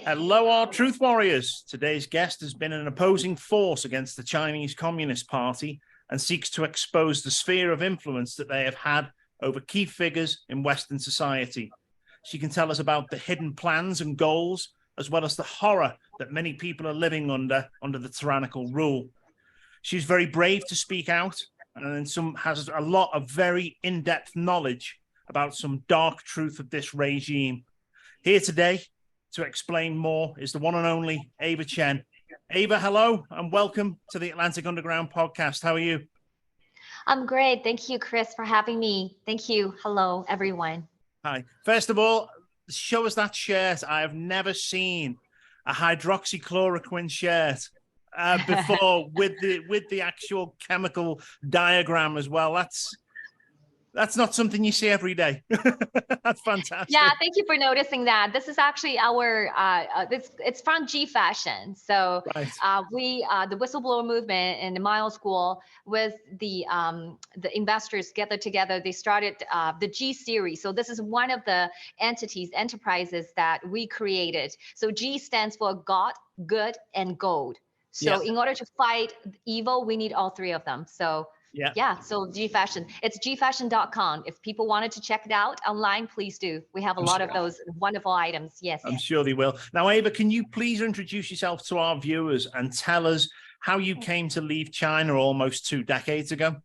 Hello, our truth warriors. Today's guest has been an opposing force against the Chinese Communist Party and seeks to expose the sphere of influence that they have had over key figures in Western society. She can tell us about the hidden plans and goals, as well as the horror that many people are living under the tyrannical rule. She's very brave to speak out, and has a lot of very in-depth knowledge about some dark truth of this regime. Here today to explain more is the one and only Ava Chen. Ava, hello, and welcome to the Atlantic Underground podcast. How are you? I'm great. Thank you, Chris, for having me. Thank you. Hello, everyone. Hi. First of all, show us that shirt. I have never seen a hydroxychloroquine shirt before with the actual chemical diagram as well. That's not something you see every day. That's fantastic. Yeah, thank you for noticing that. This is actually our, it's from G Fashion. So right. The whistleblower movement in the Mile School with the investors gathered together. They started the G series. So this is one of the enterprises that we created. So G stands for God, Good, and Gold. So in order to fight evil, we need all three of them. So so G Fashion. It's gfashion.com. If people wanted to check it out online, please do. We have a lot of those wonderful items. Yes. I'm sure they will. Now, Ava, can you please introduce yourself to our viewers and tell us how you came to leave China almost 2 decades ago?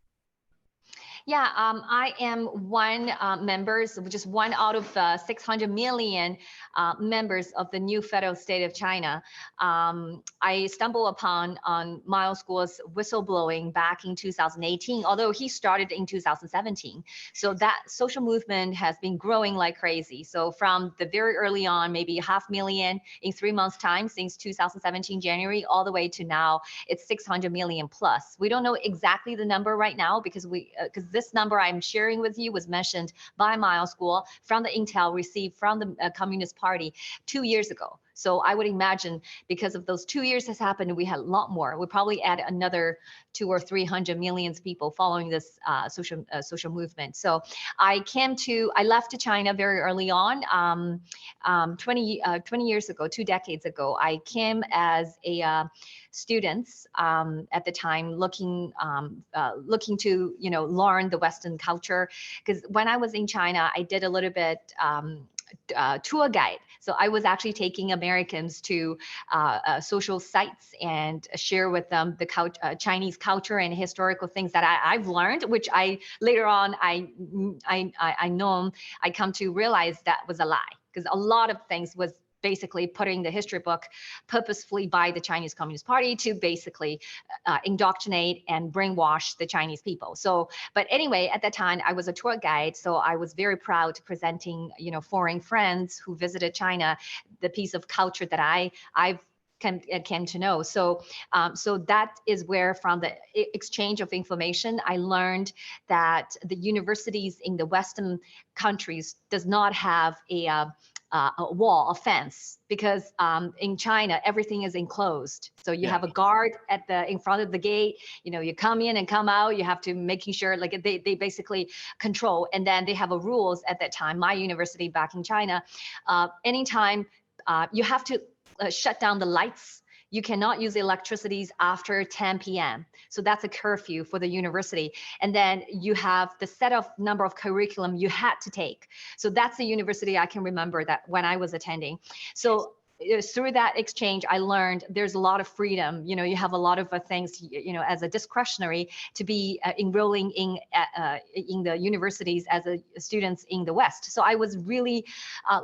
Yeah, I am one member, so just one out of 600 million members of the new federal state of China. I stumbled upon Mile School's whistleblowing back in 2018, although he started in 2017. So that social movement has been growing like crazy. So from the very early on, maybe 500,000 in 3 months time since 2017 January, all the way to now, it's 600 million plus. We don't know exactly the number right now because this number I'm sharing with you was mentioned by Mile School from the intel received from the Communist Party 2 years ago. So I would imagine because of those 2 years has happened, we had a lot more. We probably add another 200 or 300 million people following this social movement. So I left China very early on, 20 years ago, 2 decades ago. I came as a student at the time, looking to learn the Western culture. Because when I was in China, I did a little bit tour guide. So I was actually taking Americans to social sites and share with them the Chinese culture and historical things that I've learned, which I later on I come to realize that was a lie, because a lot of things was basically putting the history book purposefully by the Chinese Communist Party to basically indoctrinate and brainwash the Chinese people. So, but anyway, at that time I was a tour guide, so I was very proud to presenting, foreign friends who visited China, the piece of culture that I've came to know. So that is where, from the exchange of information, I learned that the universities in the Western countries does not have a wall, a fence, because in China everything is enclosed. So you have a guard in front of the gate. You come in and come out. You have to making sure like they basically control. And then they have a rules at that time. My university back in China, anytime you have to shut down the lights. You cannot use electricities after 10 p.m. So that's a curfew for the university. And then you have the set of number of curriculum you had to take. So that's the university I can remember that when I was attending. So through that exchange, I learned there's a lot of freedom. You have a lot of things, as a discretionary to be enrolling in the universities as students in the West. So I was really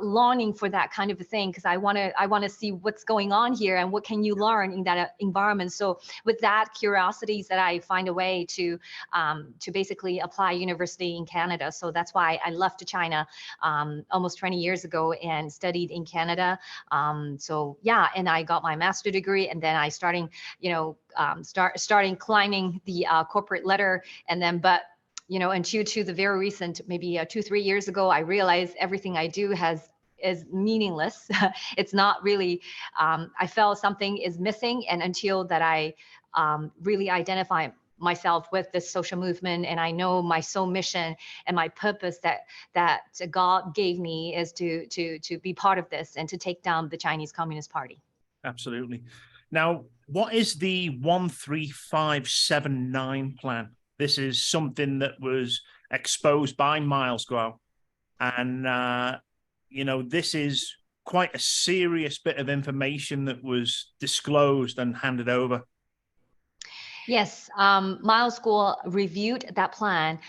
longing for that kind of a thing, because I want to see what's going on here and what can you learn in that environment. So with that curiosities that I find a way to basically apply university in Canada. So that's why I left China almost 20 years ago and studied in Canada. And I got my master's degree, and then I starting climbing the corporate ladder, and then until to the very recent, maybe 2-3 years ago, I realized everything I do is meaningless. It's not really. I felt something is missing, and until that I really identify myself with this social movement, and I know my sole mission and my purpose that God gave me is to be part of this and to take down the Chinese Communist Party. Absolutely. Now, what is the 13579 plan? This is something that was exposed by Miles Guo. And, this is quite a serious bit of information that was disclosed and handed over. Yes, Miles Guo reviewed that plan.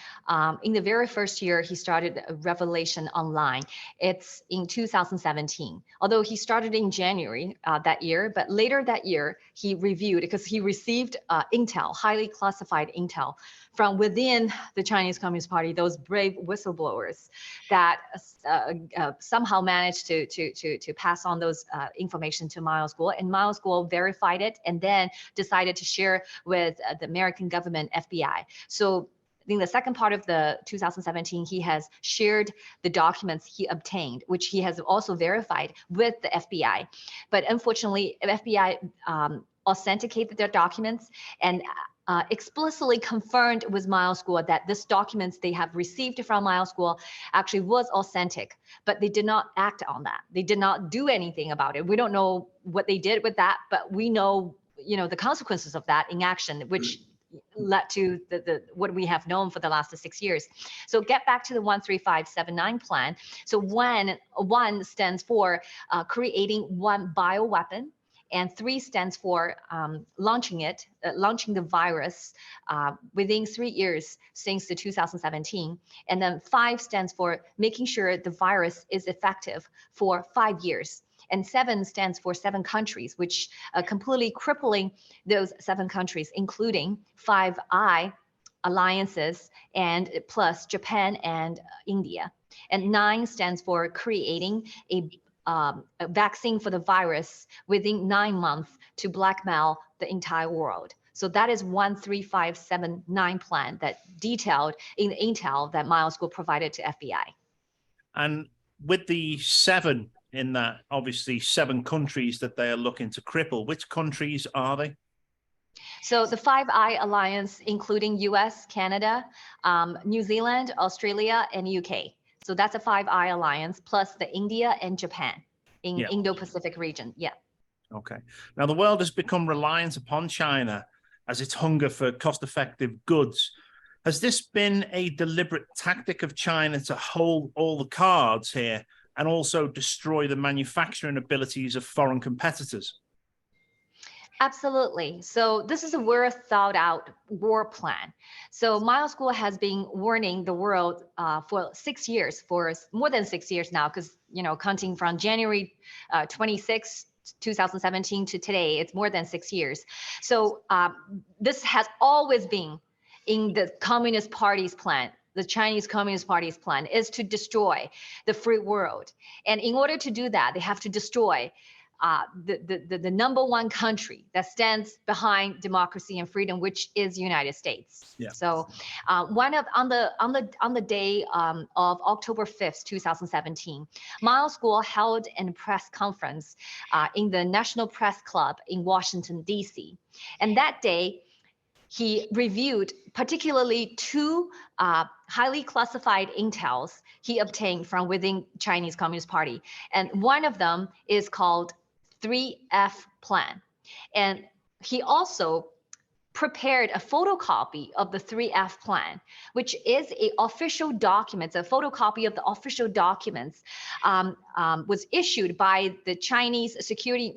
In the very first year, he started Revelation Online. It's in 2017, although he started in January that year, but later that year, he reviewed because he received intel, highly classified intel from within the Chinese Communist Party, those brave whistleblowers that somehow managed to pass on those information to Miles Guo, and Miles Guo verified it and then decided to share with the American government, FBI. So in the second part of the 2017, he has shared the documents he obtained, which he has also verified with the FBI. But unfortunately, the FBI authenticated their documents and explicitly confirmed with Miles Guo that this documents they have received from Miles Guo actually was authentic, but they did not act on that. They did not do anything about it. We don't know what they did with that, but we know, the consequences of that in action, which led to the what we have known for the last 6 years. So get back to the 13579 plan. So one stands for creating one bioweapon, and 3 stands for launching the virus within 3 years since the 2017. And then 5 stands for making sure the virus is effective for 5 years. And 7 stands for 7 countries, which completely crippling those 7 countries, including 5 alliances and plus Japan and India. And 9 stands for creating a vaccine for the virus within 9 months to blackmail the entire world. So that is 13579 plan that detailed in the intel that Miles Guo provided to FBI. And with the 7 in that, obviously 7 countries that they are looking to cripple, which countries are they? So the 5 alliance, including US, Canada, New Zealand, Australia, and UK. So that's a 5 alliance plus the India and Japan in Indo-Pacific region. Yeah. Okay. Now the world has become reliant upon China as its hunger for cost-effective goods. Has this been a deliberate tactic of China to hold all the cards here and also destroy the manufacturing abilities of foreign competitors? Absolutely. So this is a well thought out war plan. So Miles Guo has been warning the world for 6 years, for more than 6 years now, because, counting from January 26, 2017 to today, it's more than 6 years. So this has always been in the Communist Party's plan. The Chinese Communist Party's plan is to destroy the free world. And in order to do that, they have to destroy the number one country that stands behind democracy and freedom, which is the United States. Yeah. So on the day of October 5th, 2017, Miles Guo held a press conference in the National Press Club in Washington, D.C. And that day, he reviewed particularly 2 highly classified intels he obtained from within Chinese Communist Party. And one of them is called 3F plan. And he also prepared a photocopy of the 3F plan, which is an official document. A photocopy of the official documents was issued by the Chinese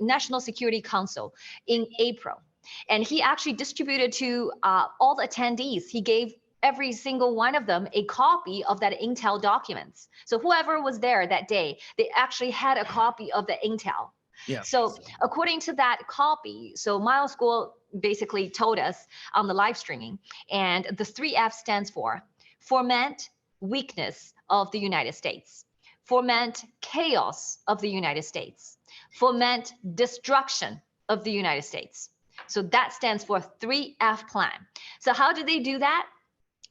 National Security Council in April. And he actually distributed to all the attendees. He gave every single one of them a copy of that intel documents. So whoever was there that day, they actually had a copy of the intel. Yeah. So according to that copy, so Miles Guo basically told us on the live streaming, and the 3F stands for foment weakness of the United States, foment chaos of the United States, foment destruction of the United States. So that stands for 3F plan. So how did they do that?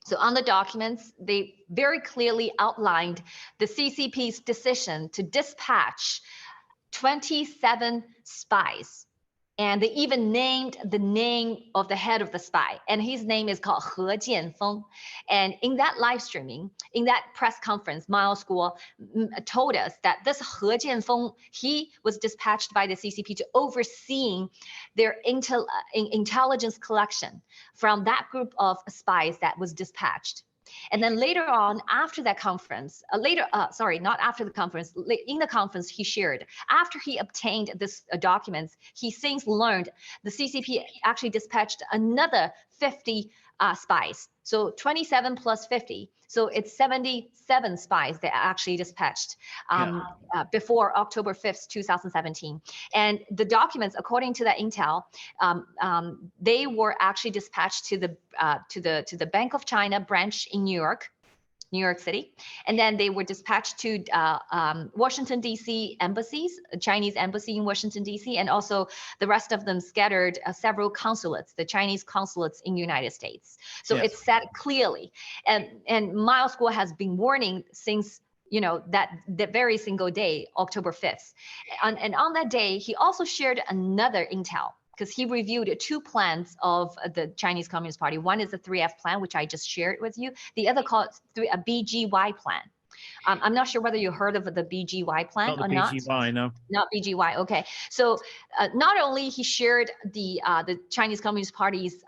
So on the documents, they very clearly outlined the CCP's decision to dispatch 27 spies And they even named the name of the head of the spy, and his name is called He Jianfeng. And in that live streaming, in that press conference, Miles Guo told us that this He Jianfeng, he was dispatched by the CCP to overseeing their intelligence collection from that group of spies that was dispatched. And then later on, after that conference, not after the conference, in the conference he shared, after he obtained this documents, he since learned the CCP actually dispatched another 50 spies. So 27 plus 50. So it's 77 spies that actually dispatched before October 5th, 2017. And the documents, according to that intel, they were actually dispatched to the Bank of China branch in New York City, and then they were dispatched to Washington D.C. embassies, Chinese embassy in Washington D.C., and also the rest of them scattered several consulates, the Chinese consulates in the United States. So it's said clearly, and Miles Guo has been warning since that very single day, October 5th, and on that day he also shared another intel, because he reviewed two plans of the Chinese Communist Party. One is the 3F plan, which I just shared with you. The other called a BGY plan. I'm not sure whether you heard of the BGY plan or not. BGY, no. Not BGY. Okay. So not only he shared the Chinese Communist Party's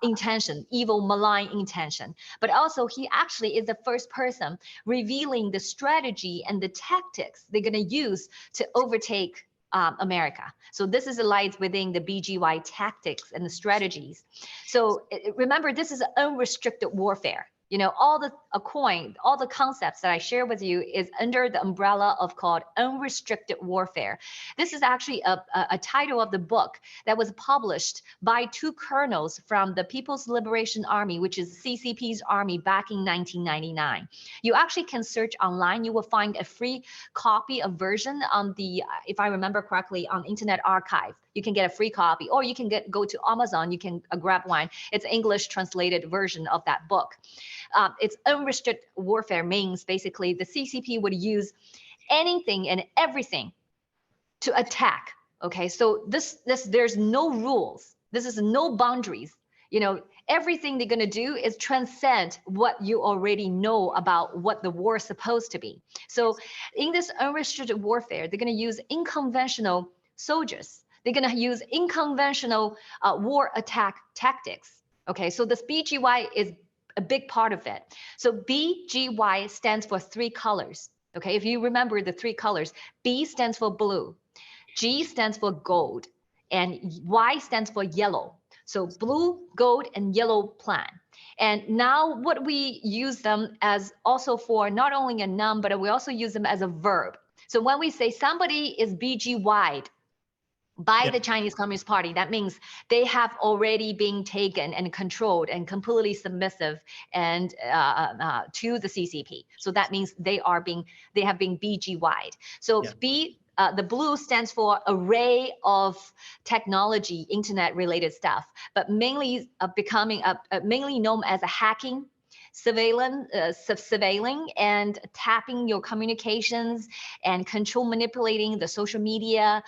intention, evil, malign intention, but also he actually is the first person revealing the strategy and the tactics they're going to use to overtake America. So this is lies within the BGY tactics and the strategies. So remember, this is unrestricted warfare. All the concepts that I share with you is under the umbrella of called unrestricted warfare. This is actually a title of the book that was published by two colonels from the People's Liberation Army, which is CCP's army back in 1999. You actually can search online. You will find a free copy, a version on the, if I remember correctly, on Internet Archive. You can get a free copy, or you can go to Amazon. You can grab one. It's English translated version of that book. It's unrestricted warfare means basically the CCP would use anything and everything to attack. Okay, so there's no rules. This is no boundaries. Everything they're going to do is transcend what you already know about what the war is supposed to be. So in this unrestricted warfare, they're going to use unconventional soldiers. They're going to use unconventional war attack tactics. Okay, so this BGY is a big part of it. So BGY stands for three colors. Okay, if you remember the three colors, B stands for blue, G stands for gold, and Y stands for yellow. So blue, gold, and yellow plan. And now what we use them as also for not only a noun, but we also use them as a verb. So when we say somebody is BGY'd by the Chinese Communist Party, that means they have already been taken and controlled and completely submissive and to the CCP. So that means they have been BGY'd. So the blue stands for array of technology, internet-related stuff, but mainly mainly known as a hacking, surveilling and tapping your communications and manipulating the social media,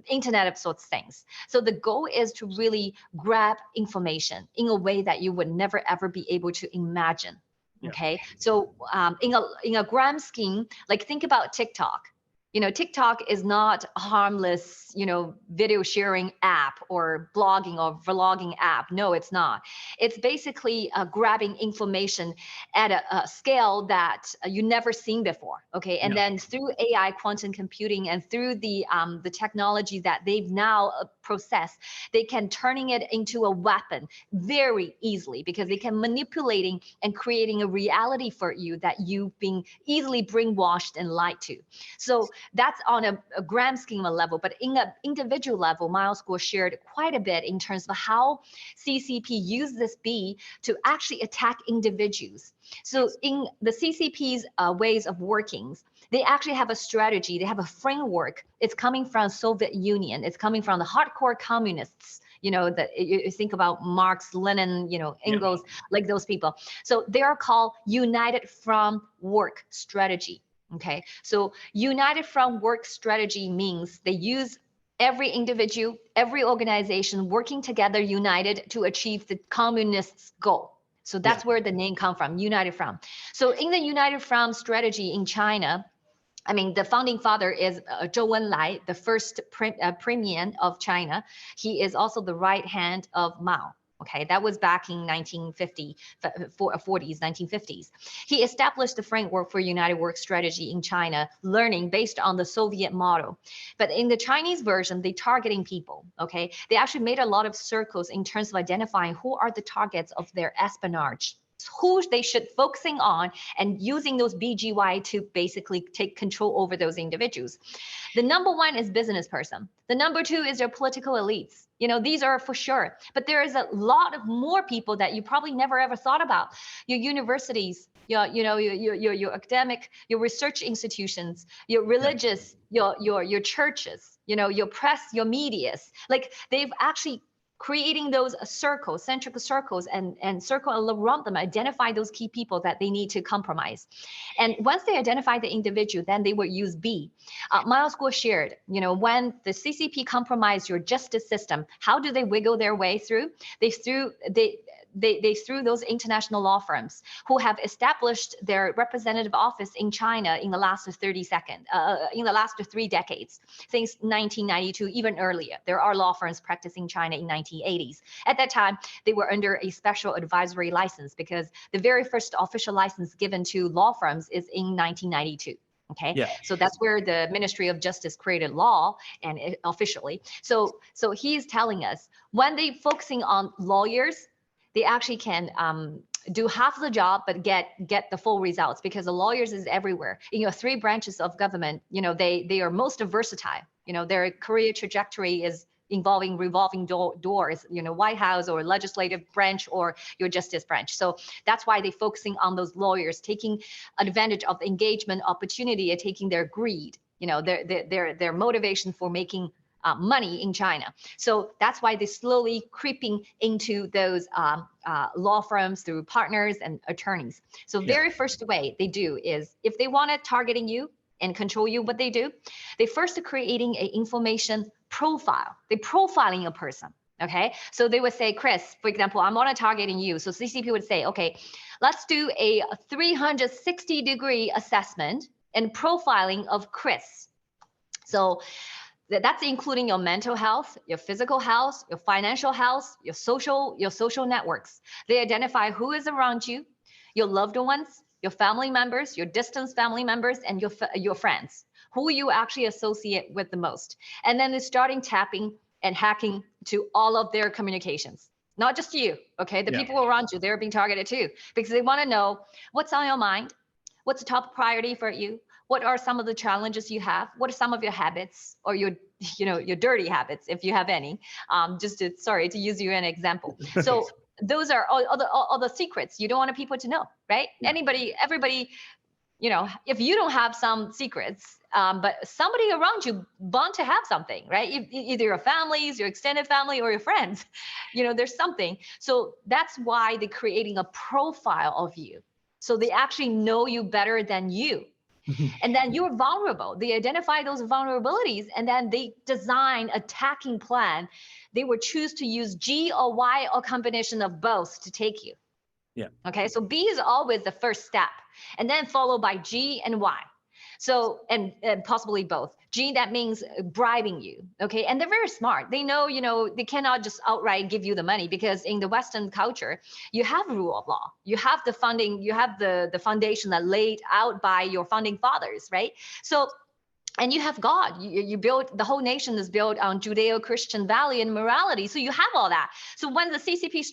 internet of sorts of things. So the goal is to really grab information in a way that you would never ever be able to imagine. Okay, so in a grand scheme, like think about TikTok. TikTok is not a harmless, video sharing app or blogging or vlogging app. No, it's not. It's basically grabbing information at a scale that you never seen before. Okay, and then through AI, quantum computing, and through the technology that they've now processed, they can turning it into a weapon very easily, because they can manipulating and creating a reality for you that you've been easily brainwashed and lied to. So that's on a grand scheme of level, but in an individual level, Miles Guo shared quite a bit in terms of how CCP used this B to actually attack individuals. So in the CCP's ways of working, they actually have a strategy, they have a framework. It's coming from Soviet Union, it's coming from the hardcore communists. You think about Marx, Lenin, Engels, like those people. So they are called United Front Work strategy. Okay, so united front work strategy means they use every individual, every organization working together, united to achieve the communist's goal. So that's where the name comes from, united from. So in the united from strategy in China, I mean, the founding father is Zhou Enlai, the first premier of China. He is also the right hand of Mao. Okay, that was back in 1940s, 1950s. He established the framework for united work strategy in China, learning based on the Soviet model. But in the Chinese version, they targeting people. Okay, they actually made a lot of circles in terms of identifying who are the targets of their espionage, who they should focusing on, and using those BGY to basically take control over those individuals. The number one is business person. The number two is their political elites. You know, these are for sure. But there is a lot of more people that you probably never ever thought about. Your universities, your academic, your research institutions, your religious, your churches, your press, your medias. Like they've actually creating those circles, centric circles, and circle around them, identify those key people that they need to compromise. And once they identify the individual, then they will use B. Miles Guo shared, when the CCP compromised your justice system, how do they wiggle their way through? They threw those international law firms who have established their representative office in China in the last 3 decades, since 1992, even earlier. There are law firms practicing China in 1980s. At that time, they were under a special advisory license because the very first official license given to law firms is in 1992. Okay, so that's where the Ministry of Justice created law and officially. So he's telling us when they focusing on lawyers, they actually can do half the job, but get the full results, because the lawyers is everywhere. In your 3 branches of government, they are most versatile. Their career trajectory is involving revolving doors, White House or legislative branch or your justice branch. So that's why they're focusing on those lawyers, taking advantage of engagement opportunity and taking their greed, their motivation for making money in China. So that's why they're slowly creeping into those law firms through partners and attorneys. So very first way they do is, if they want to targeting you and control you, what they do, they first are creating an information profile. They're profiling a person. Okay, so they would say, Chris, for example, I'm on a targeting you. So CCP would say, okay, let's do a 360-degree assessment and profiling of Chris. So that's including your mental health, your physical health, your financial health, your social networks. They identify who is around you, your loved ones, your family members, your distant family members, and your friends, who you actually associate with the most. And then they're starting tapping and hacking to all of their communications. Not just you, okay? The people around you, they're being targeted too, because they want to know what's on your mind, what's the top priority for you, what are some of the challenges you have, what are some of your habits or your dirty habits, if you have any. Sorry to use you an example. So those are all the secrets you don't want people to know, right? Everybody, if you don't have some secrets, but somebody around you want to have something, right? Either your families, your extended family, or your friends, there's something. So that's why they're creating a profile of you. So they actually know you better than you. And then you're vulnerable. They identify those vulnerabilities, and then they design a attacking plan. They would choose to use G or Y or combination of both to take you. Okay, so B is always the first step, and then followed by G and Y. So, and possibly both. G, that means bribing you, okay? And they're very smart. They know, they cannot just outright give you the money, because in the Western culture, you have rule of law. You have the funding, you have the foundation that laid out by your founding fathers, right? So, and you have God. You build, the whole nation is built on Judeo-Christian value and morality. So you have all that. So when the CCP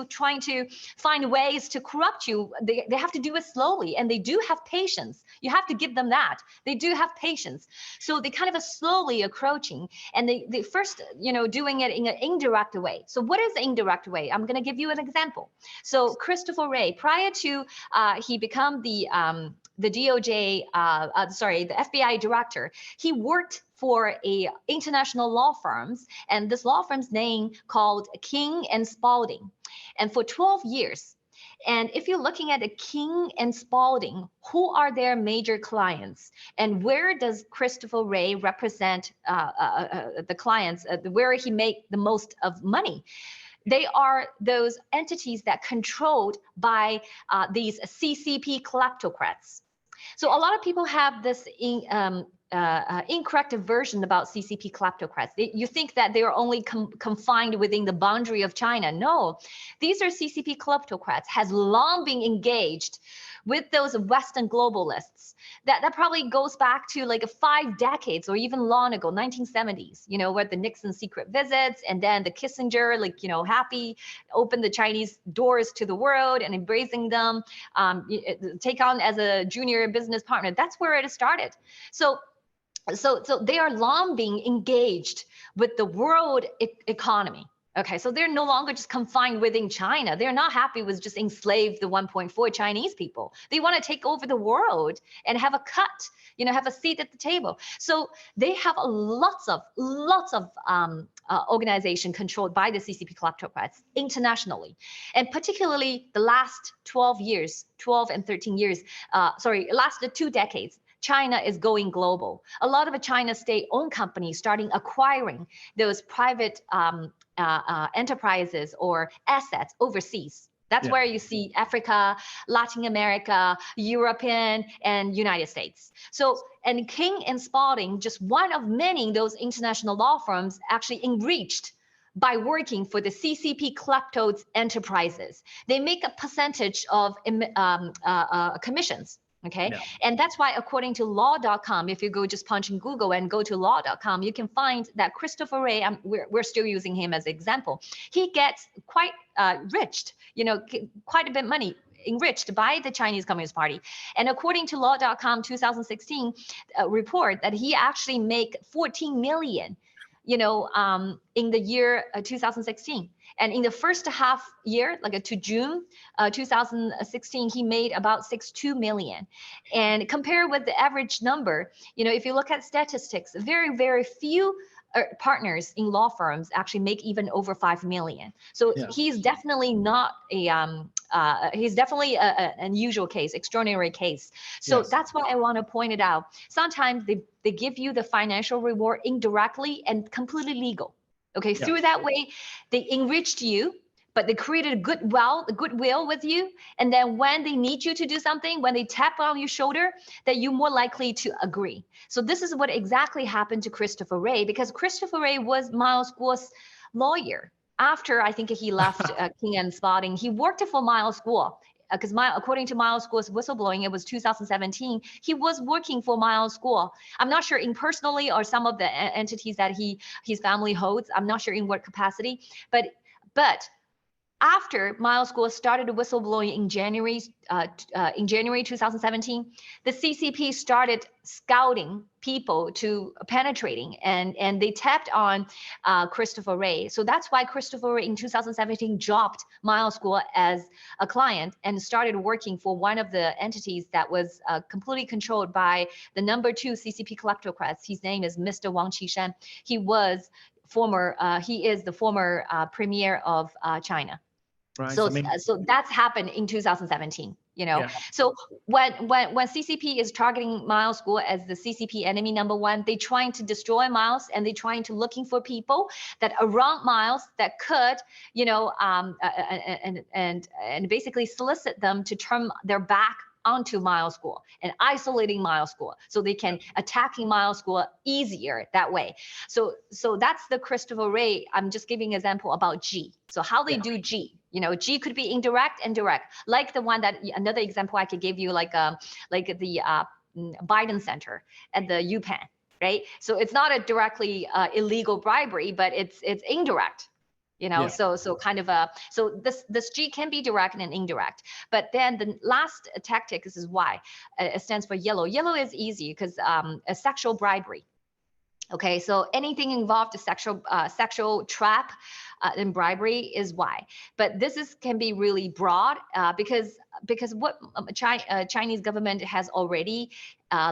trying to find ways to corrupt you, they have to do it slowly, and they do have patience. You have to give them that. They do have patience. So they kind of slowly approaching, and they first, doing it in an indirect way. So what is the indirect way? I'm going to give you an example. So Christopher Wray, prior to he become the DOJ, the FBI director, he worked for a international law firms, and this law firm's name called King and Spalding. And for 12 years, And if you're looking at the King and Spalding, who are their major clients, and where does Christopher Wray represent the clients, where he make the most of money? They are those entities that controlled by these CCP kleptocrats. So a lot of people have this incorrect version about CCP kleptocrats. You think that they are only confined within the boundary of China. No, these are CCP kleptocrats, has long been engaged with those Western globalists. That probably goes back to like 5 decades or even long ago, 1970s, you know, where the Nixon secret visits and then the Kissinger, like, you know, happy, open the Chinese doors to the world and embracing them, take on as a junior business partner. That's where it started. So they are long being engaged with the world economy. Okay, so they're no longer just confined within China. They're not happy with just enslave the 1.4 Chinese people. They want to take over the world and have a cut, you know, have a seat at the table. So they have lots of organization controlled by the CCP kleptocrats internationally, and particularly the last 12 and 13 years, last 2 decades. China is going global. A lot of China state-owned companies starting acquiring those private enterprises or assets overseas. That's where you see Africa, Latin America, European, and United States. So, and King and Spalding, just one of many those international law firms actually enriched by working for the CCP kleptos enterprises. They make a percentage of commissions. Okay. Yeah. And that's why, according to law.com, if you go just punch in Google and go to law.com, you can find that Christopher Wray, we're still using him as an example. He gets quite rich, you know, quite a bit of money enriched by the Chinese Communist Party. And according to law.com 2016 report, that he actually make 14 million, you know, in the year 2016. And in the first half year, like to June 2016, he made about 62 million. And compared with the average number, you know, if you look at statistics, very, very few partners in law firms actually make even over 5 million. So he's definitely not he's definitely an unusual case, extraordinary case. So that's why I want to point it out. Sometimes they give you the financial reward indirectly and completely legal. Okay, through that way, they enriched you, but they created a goodwill with you. And then when they need you to do something, when they tap on your shoulder, that you're more likely to agree. So this is what exactly happened to Christopher Wray, because Christopher Wray was Miles Guo's lawyer. After I think he left King and Spalding, he worked for Miles Guo. Because according to Miles Guo's whistleblowing, it was 2017. He was working for Miles Guo. I'm not sure in personally or some of the entities that his family holds. I'm not sure in what capacity, but after Miles Guo started whistleblowing in January 2017, the CCP started scouting people to penetrating, and they tapped on Christopher Wray. So that's why Christopher Wray in 2017 dropped Miles Guo as a client and started working for one of the entities that was completely controlled by the #2 CCP kleptocrats. His name is Mr. Wang Qishan. He is the former premier of China. Right. So, so that's happened in 2017, you know. So when CCP is targeting Miles Guo as the CCP enemy #1, they trying to destroy Miles, and they trying to looking for people that around Miles that could, you know, and basically solicit them to turn their back onto Miles Guo and isolating Miles Guo, so they can attacking Miles Guo easier that way. So that's the Christopher Wray. I'm just giving an example about G. So how they do G. You know, G could be indirect and direct, like the one that another example I could give you, like the Biden Center at the UPenn, right? So it's not a directly illegal bribery, but it's indirect. You know, so kind of so this G can be direct and indirect. But then the last tactic is why it stands for yellow. Yellow is easy because a sexual bribery. Okay, so anything involved a sexual trap and bribery is why. But this can be really broad because what Chinese government has already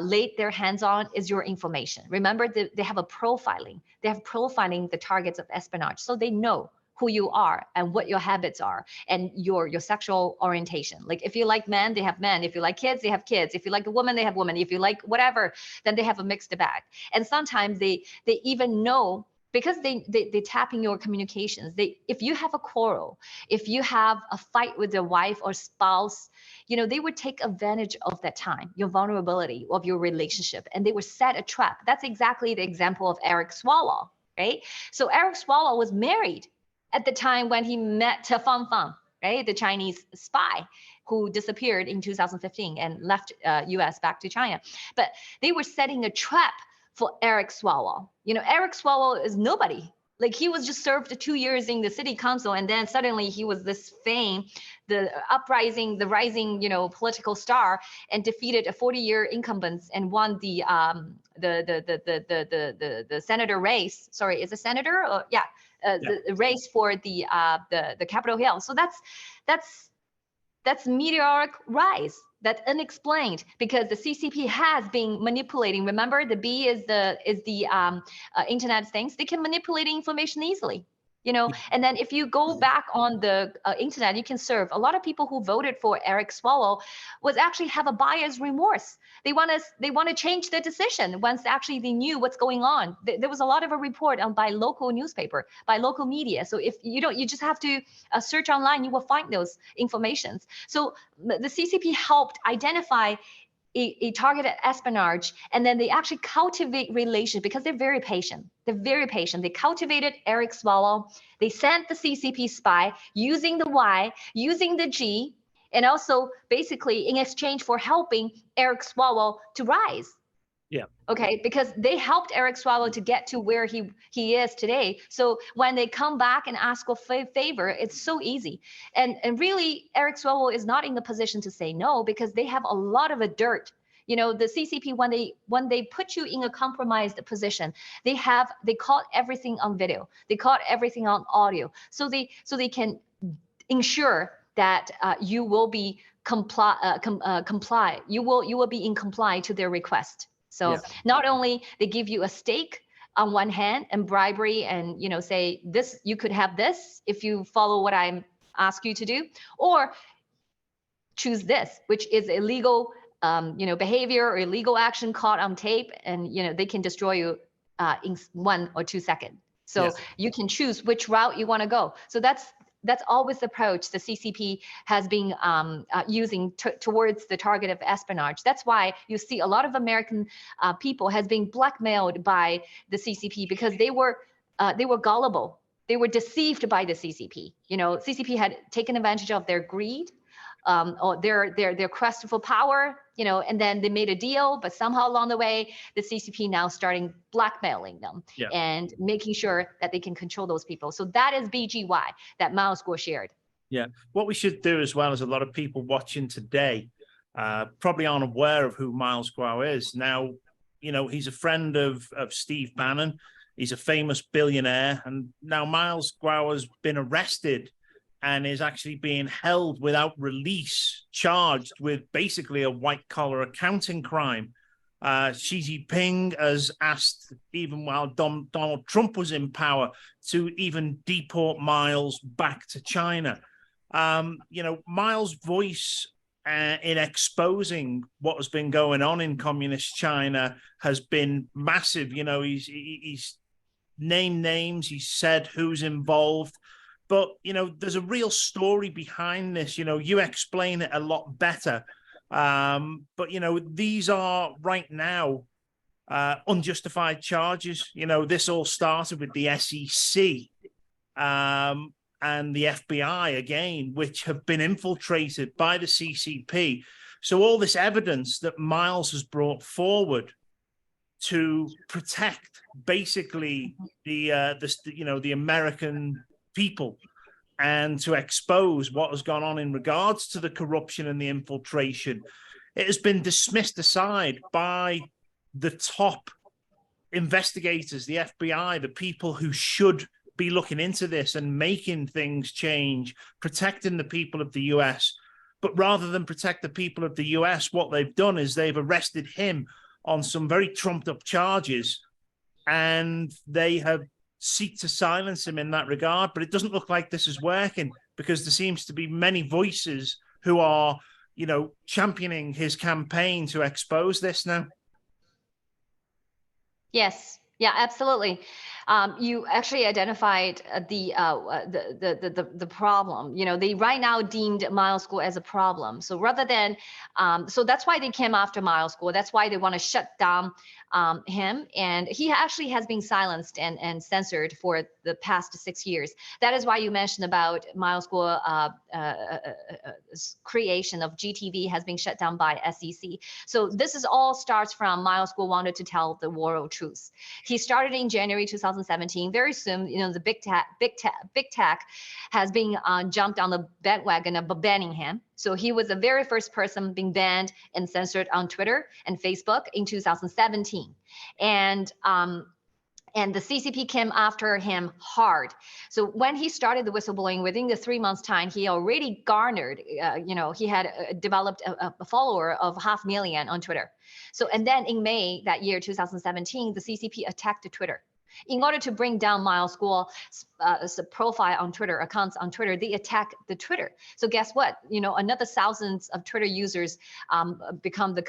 laid their hands on is your information. Remember, they have a profiling. They have profiling the targets of espionage, so they know who you are and what your habits are and your sexual orientation. Like if you like men, they have men. If you like kids, they have kids. If you like a woman, they have women. If you like whatever, then they have a mixed bag. And sometimes they even know, because they tap in your communications. If you have a quarrel, if you have a fight with your wife or spouse, they would take advantage of that time, your vulnerability of your relationship, and they would set a trap. That's exactly the example of Eric Swalwell, right? So Eric Swalwell was married at the time when he met fathom, right? The Chinese spy who disappeared in 2015 and left US back to China. But they were setting a trap for Eric Swalwell. Eric Swalwell is nobody. Like he was just served 2 years in the city council, and then suddenly he was this fame, the rising, political star, and defeated a 40-year incumbent and won the senator race. Sorry, is a senator? Yeah. The race for the Capitol Hill. So that's meteoric rise. That's unexplained because the CCP has been manipulating. Remember, the B is the internet things. They can manipulate information easily, And then if you go back on the internet, you can serve. A lot of people who voted for Eric Swalwell was actually have a buyer's remorse. They want to change their decision once actually they knew what's going on. There was a lot of a report by local newspaper, by local media. So if you just have to search online, you will find those informations. So the CCP helped identify a targeted espionage, and then they actually cultivate relations because they're very patient. They're very patient. They cultivated Eric Swalwell. They sent the CCP spy using the Y, using the G, and also basically in exchange for helping Eric Swalwell to rise. Yeah. Okay, because they helped Eric Swalwell to get to where he is today. So when they come back and ask for favor, it's so easy. And really, Eric Swalwell is not in the position to say no because they have a lot of dirt. The CCP, when they put you in a compromised position, they caught everything on video. They caught everything on audio. So they can ensure that you will be comply. You will be in comply to their request. So not only they give you a stake on one hand and bribery and, say this, you could have this if you follow what I ask you to do, or choose this, which is illegal, behavior or illegal action caught on tape. And, they can destroy you in 1 or 2 seconds. So you can choose which route you want to go. So that's always the approach the CCP has been using towards the target of espionage. That's why you see a lot of American people has been blackmailed by the CCP because they were gullible. They were deceived by the CCP. CCP had taken advantage of their greed, or their quest for power, and then they made a deal, but somehow along the way, the CCP now starting blackmailing them and making sure that they can control those people. So that is BGY that Miles Guo shared. Yeah. What we should do as well as a lot of people watching today probably aren't aware of who Miles Guo is. Now, he's a friend of Steve Bannon. He's a famous billionaire. And now Miles Guo has been arrested and is actually being held without release, charged with basically a white-collar accounting crime. Xi Jinping has asked, even while Donald Trump was in power, to even deport Miles back to China. Miles' voice in exposing what has been going on in communist China has been massive. He's named names, he's said who's involved. But, there's a real story behind this. You explain it a lot better. But, these are right now unjustified charges. This all started with the SEC and the FBI, again, which have been infiltrated by the CCP. So all this evidence that Miles has brought forward to protect basically the American people and to expose what has gone on in regards to the corruption and the infiltration, it has been dismissed aside by the top investigators, the FBI, the people who should be looking into this and making things change, protecting the people of the US. But rather than protect the people of the US, what they've done is they've arrested him on some very trumped up charges, and they have seek to silence him in that regard. But it doesn't look like this is working, because there seems to be many voices who are, you know, championing his campaign to expose this now. Yes. Yeah, absolutely. You actually identified the problem. You know, they right now deemed Miles Guo as a problem. So rather than, so that's why they came after Miles Guo. That's why they want to shut down him. And he actually has been silenced and censored for the past 6 years. That is why you mentioned about Miles Guo creation of GTV has been shut down by SEC. So this is all starts from Miles Guo wanted to tell the world truth. He started in January 2017. Very soon, you know, the big tech has been jumped on the bandwagon of banning him. So he was the very first person being banned and censored on Twitter and Facebook in 2017. And the CCP came after him hard. So when he started the whistleblowing, within the 3 months time, he already garnered, you know, he had developed a follower of 500,000 on Twitter. So, and then in May that year, 2017, the CCP attacked Twitter. In order to bring down Miles Guo's profile on Twitter, accounts on Twitter, they attack the Twitter. So guess what? You know, another thousands of Twitter users become the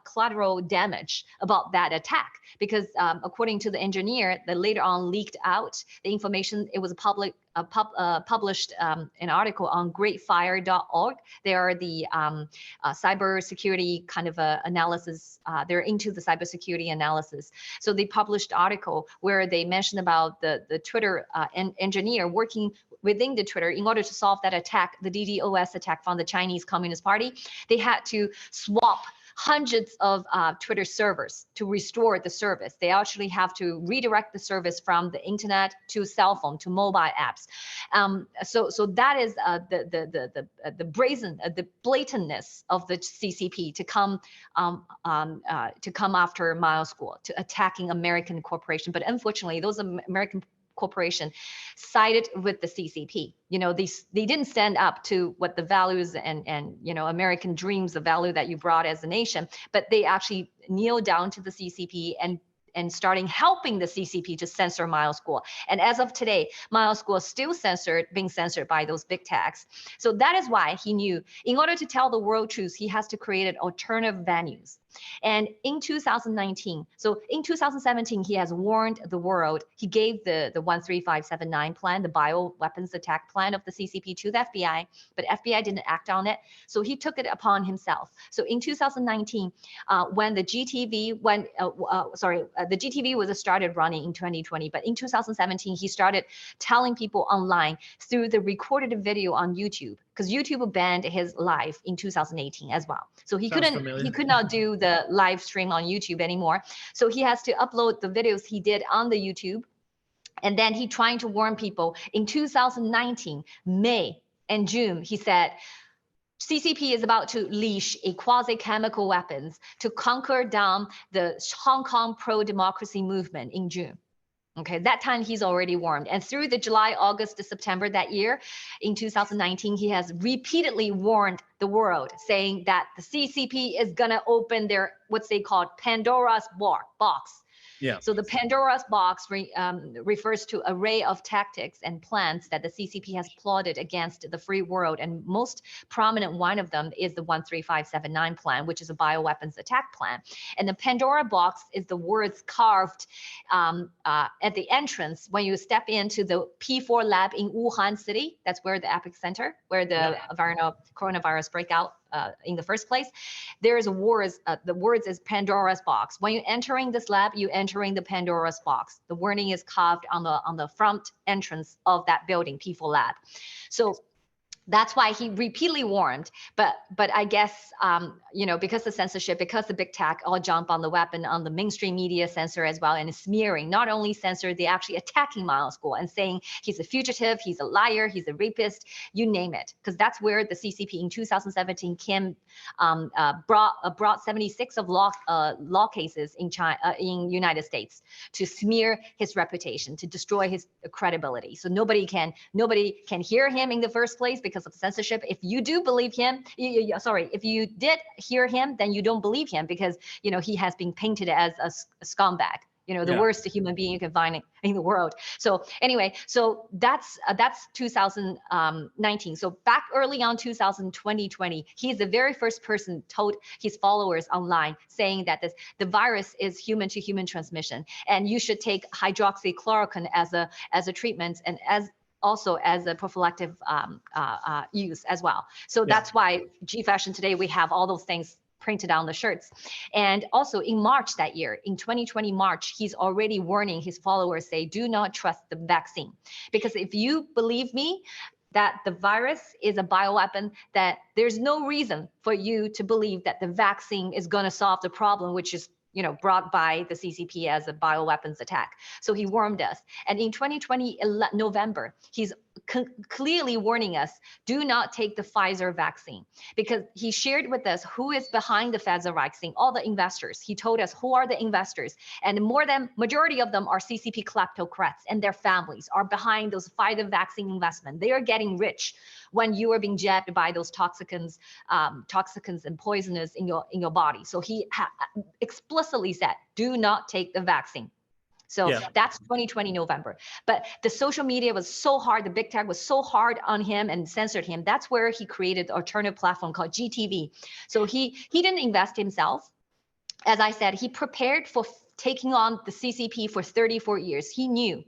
collateral damage about that attack, because according to the engineer that later on leaked out the information, it was published an article on greatfire.org. They are the cybersecurity kind of analysis. They're into the cybersecurity analysis. So they published article where they mentioned about the Twitter engineer working within the Twitter in order to solve that attack, the DDoS attack from the Chinese Communist Party. They had to swap hundreds of Twitter servers to restore the service. They actually have to redirect the service from the internet to cell phone to mobile apps. So that is the blatantness of the CCP to come after Miles Guo, to attacking American corporation. But unfortunately, those American corporation sided with the CCP. You know, they didn't stand up to what the values and you know, American dreams, the value that you brought as a nation, but they actually kneeled down to the CCP and starting helping the CCP to censor Miles Guo. And as of today, Miles Guo is still being censored by those big techs. So that is why he knew, in order to tell the world truth, he has to create an alternative venues. And in 2019, so in 2017, he has warned the world. He gave the 13579 plan, the bioweapons attack plan of the CCP to the FBI, but FBI didn't act on it. So he took it upon himself. So in 2019, when the GTV the GTV was started running in 2020, but in 2017, he started telling people online through the recorded video on YouTube, because YouTube banned his live in 2018 as well. So he could not do the live stream on YouTube anymore. So he has to upload the videos he did on the YouTube. And then he trying to warn people in 2019, May and June, he said, CCP is about to leash a quasi-chemical weapons to conquer down the Hong Kong pro-democracy movement in June. Okay, that time he's already warned. And through the July, August to September that year, in 2019, he has repeatedly warned the world, saying that the CCP is gonna open their, what's they called Pandora's box. Yeah. So the Pandora's box refers to array of tactics and plans that the CCP has plotted against the free world. And most prominent one of them is the 13579 plan, which is a bioweapons attack plan. And the Pandora box is the words carved at the entrance when you step into the P4 lab in Wuhan city. That's where the epicenter, where the coronavirus breakout in the first place. There is a words, the words is Pandora's box. When you're entering this lab, you're entering the Pandora's box. The warning is carved on the front entrance of that building, P4 lab. So that's why he repeatedly warned, but I guess, you know, because the censorship, because the big tech all jump on the weapon, on the mainstream media censor as well, and smearing, not only censor, they actually attacking Miles Guo and saying he's a fugitive, he's a liar, he's a rapist, you name it. Because that's where the CCP in 2017 came, brought 76 of law cases in United States to smear his reputation, to destroy his credibility. So nobody can hear him in the first place because of censorship. If you do believe him, if you did hear him, then you don't believe him because, you know, he has been painted as a scumbag. the worst human being you can find in the world. So anyway, so that's 2019. So back early on 2020, he's the very first person told his followers online saying that the virus is human to human transmission, and you should take hydroxychloroquine as a treatment, and also as a prophylactic use as well. So that's why G Fashion today, we have all those things printed on the shirts. And also in March that year, in 2020 March, he's already warning his followers, say, do not trust the vaccine. Because if you believe me that the virus is a bioweapon, that there's no reason for you to believe that the vaccine is going to solve the problem, which is brought by the CCP as a bioweapons attack. So he warned us. And in 2020 November, he's clearly warning us, do not take the Pfizer vaccine, because he shared with us who is behind the Pfizer vaccine, all the investors. He told us who are the investors, and majority of them are CCP kleptocrats, and their families are behind those Pfizer vaccine investment. They are getting rich when you are being jabbed by those toxicants and poisonous in your body. So he explicitly said, do not take the vaccine. So that's 2020 November. But the social media was so hard, the big tech was so hard on him and censored him. That's where he created an alternative platform called GTV. So he didn't invest himself. As I said, he prepared for taking on the CCP for 34 years. He knew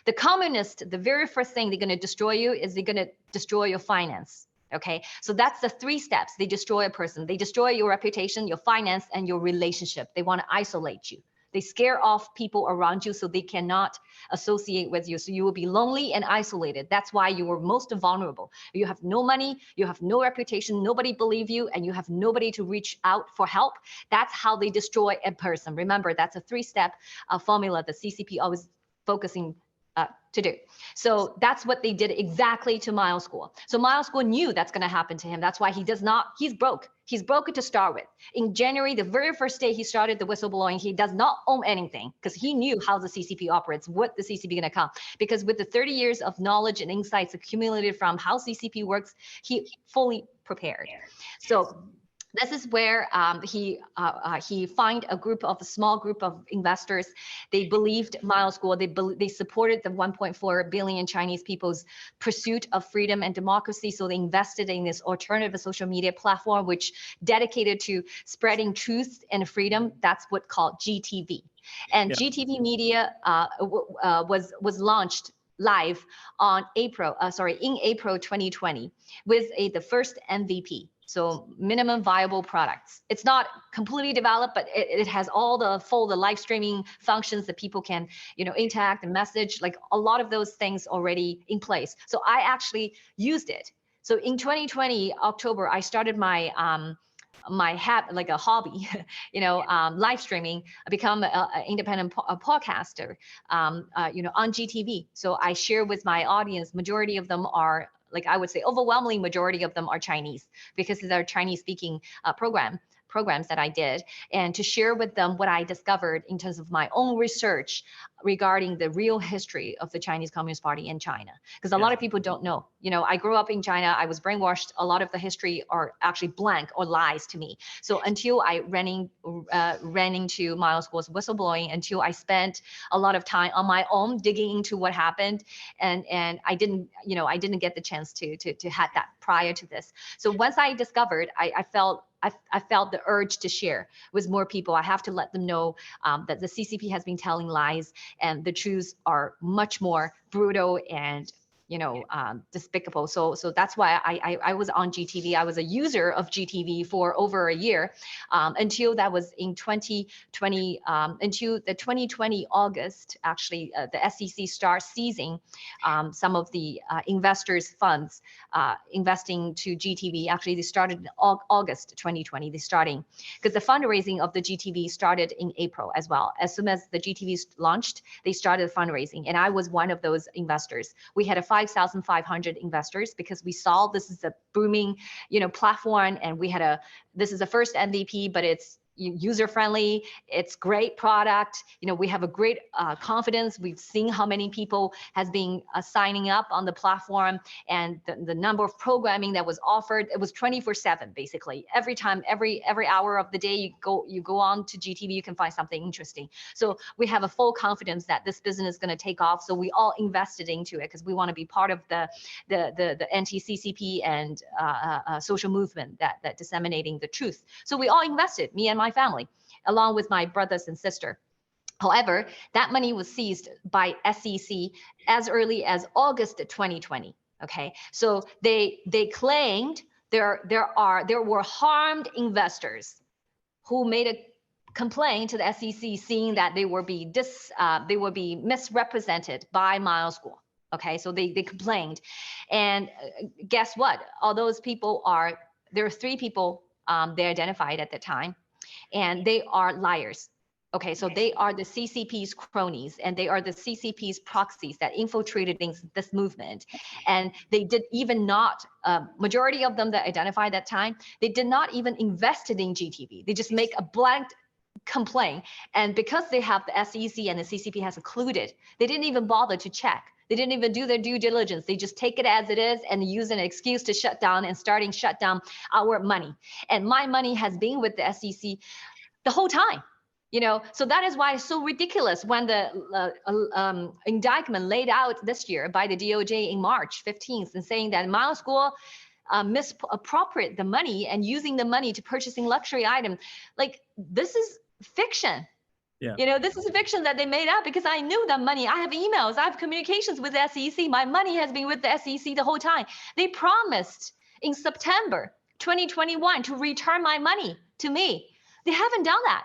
the communists, the very first thing they're going to destroy you is they're going to destroy your finance. Okay, so that's the 3 steps. They destroy a person. They destroy your reputation, your finance, and your relationship. They want to isolate you. They scare off people around you so they cannot associate with you. So you will be lonely and isolated. That's why you were most vulnerable. You have no money, you have no reputation, nobody believe you, and you have nobody to reach out for help. That's how they destroy a person. Remember, that's a 3-step formula the CCP always focusing to do. So that's what they did exactly to Miles Guo. So Miles Guo knew that's going to happen to him. That's why he's broke. He's broke to start with. In January, the very first day he started the whistleblowing, he does not own anything because he knew how the CCP operates, what the CCP going to come. Because with the 30 years of knowledge and insights accumulated from how CCP works, he fully prepared. So this is where he find a small group of investors. They believed Miles Guo. They supported the 1.4 billion Chinese people's pursuit of freedom and democracy. So they invested in this alternative social media platform, which dedicated to spreading truth and freedom. That's what called GTV. And GTV Media was launched live on in April 2020 with the first MVP. So minimum viable products. It's not completely developed, but it has all the live streaming functions that people can, interact and message, like a lot of those things already in place. So I actually used it. So in 2020 October, I started my like a hobby, live streaming. I become an independent podcaster, on GTV. So I share with my audience. Majority of them are, like I would say, overwhelmingly majority of them are Chinese, because they're Chinese speaking programs that I did, and to share with them what I discovered in terms of my own research regarding the real history of the Chinese Communist Party in China. Because a lot of people don't know. I grew up in China. I was brainwashed. A lot of the history are actually blank or lies to me. So until I ran into Miles Guo's whistleblowing, until I spent a lot of time on my own digging into what happened, and I didn't get the chance to have that prior to this. So once I discovered, I felt the urge to share with more people. I have to let them know that the CCP has been telling lies, and the truths are much more brutal and despicable. So that's why I was on GTV. I was a user of GTV for over a year, until that was in 2020, until the 2020 August, actually, the SEC starts seizing some of the investors' funds investing to GTV. Actually, they started in August 2020. They're starting, because the fundraising of the GTV started in April as well. As soon as the GTV launched, they started fundraising, and I was one of those investors. We had a 5,500 investors, because we saw this is a booming, platform, and this is the first MVP, but it's user-friendly. It's great product. We have a great confidence. We've seen how many people has been signing up on the platform, and the number of programming that was offered. It was 24/7 basically. Every time, every hour of the day you go on to GTV, you can find something interesting. So we have a full confidence that this business is going to take off. So we all invested into it because we want to be part of the anti-CCP and social movement that disseminating the truth. So we all invested, me and my family, along with my brothers and sister. However, that money was seized by SEC as early as August 2020. Okay, so they claimed there were harmed investors who made a complaint to the SEC, seeing that they were be misrepresented by Mile School. Okay, so they complained, and guess what? All those people there are 3 people they identified at the time, and they are liars. Okay, so they are the CCP's cronies, and they are the CCP's proxies that infiltrated this movement. And they did even not, majority of them that identified that time, they did not even invest in GTV. They just make a blank complaint. And because they have the SEC and the CCP has included, they didn't even bother to check. They didn't even do their due diligence. They just take it as it is and use an excuse to shut down and shut down our money. And my money has been with the SEC the whole time. So that is why it's so ridiculous when the indictment laid out this year by the DOJ in March 15th and saying that Mile School misappropriate the money and using the money to purchasing luxury items. Like, this is fiction. Yeah. This is a fiction that they made up, because I knew that money. I have emails, I have communications with the SEC. My money has been with the SEC the whole time. They promised in September 2021 to return my money to me. They haven't done that.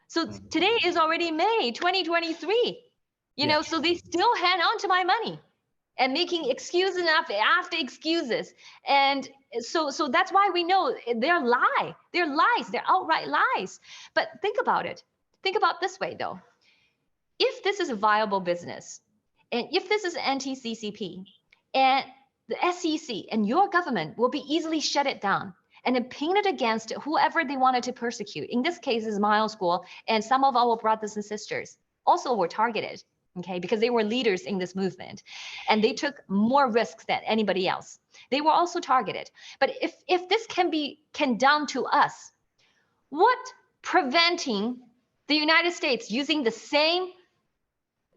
So today is already May 2023, so they still hang on to my money and making excuses after excuses. And so that's why we know they're lies. They're outright lies. But think about it. Think about this way, though. If this is a viable business, and if this is anti-CCP, and the SEC and your government will be easily shut it down and then pin it against whoever they wanted to persecute. In this case, is Mile School, and some of our brothers and sisters also were targeted, okay, because they were leaders in this movement, and they took more risks than anybody else. They were also targeted. But if this can done to us, what preventing the United States using the same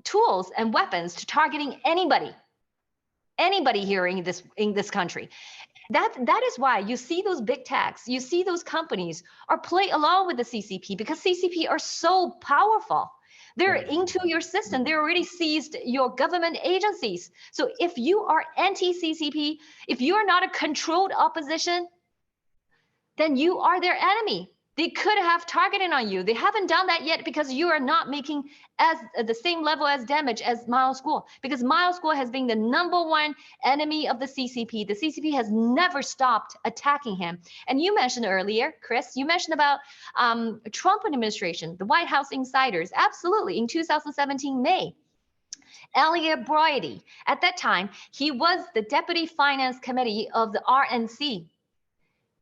tools and weapons to targeting anybody here in this country? That is why you see those big techs, you see those companies are play along with the CCP, because CCP are so powerful. They're into your system. They already seized your government agencies. So if you are anti-CCP, if you are not a controlled opposition, then you are their enemy. They could have targeted on you. They haven't done that yet because you are not making as the same level as damage as Mile School, because Mile School has been the #1 enemy of the CCP. The CCP has never stopped attacking him. And you mentioned earlier, Chris, you mentioned about Trump administration, the White House insiders. Absolutely. In 2017, May, Elliot Broidy, at that time, he was the Deputy Finance Committee of the RNC.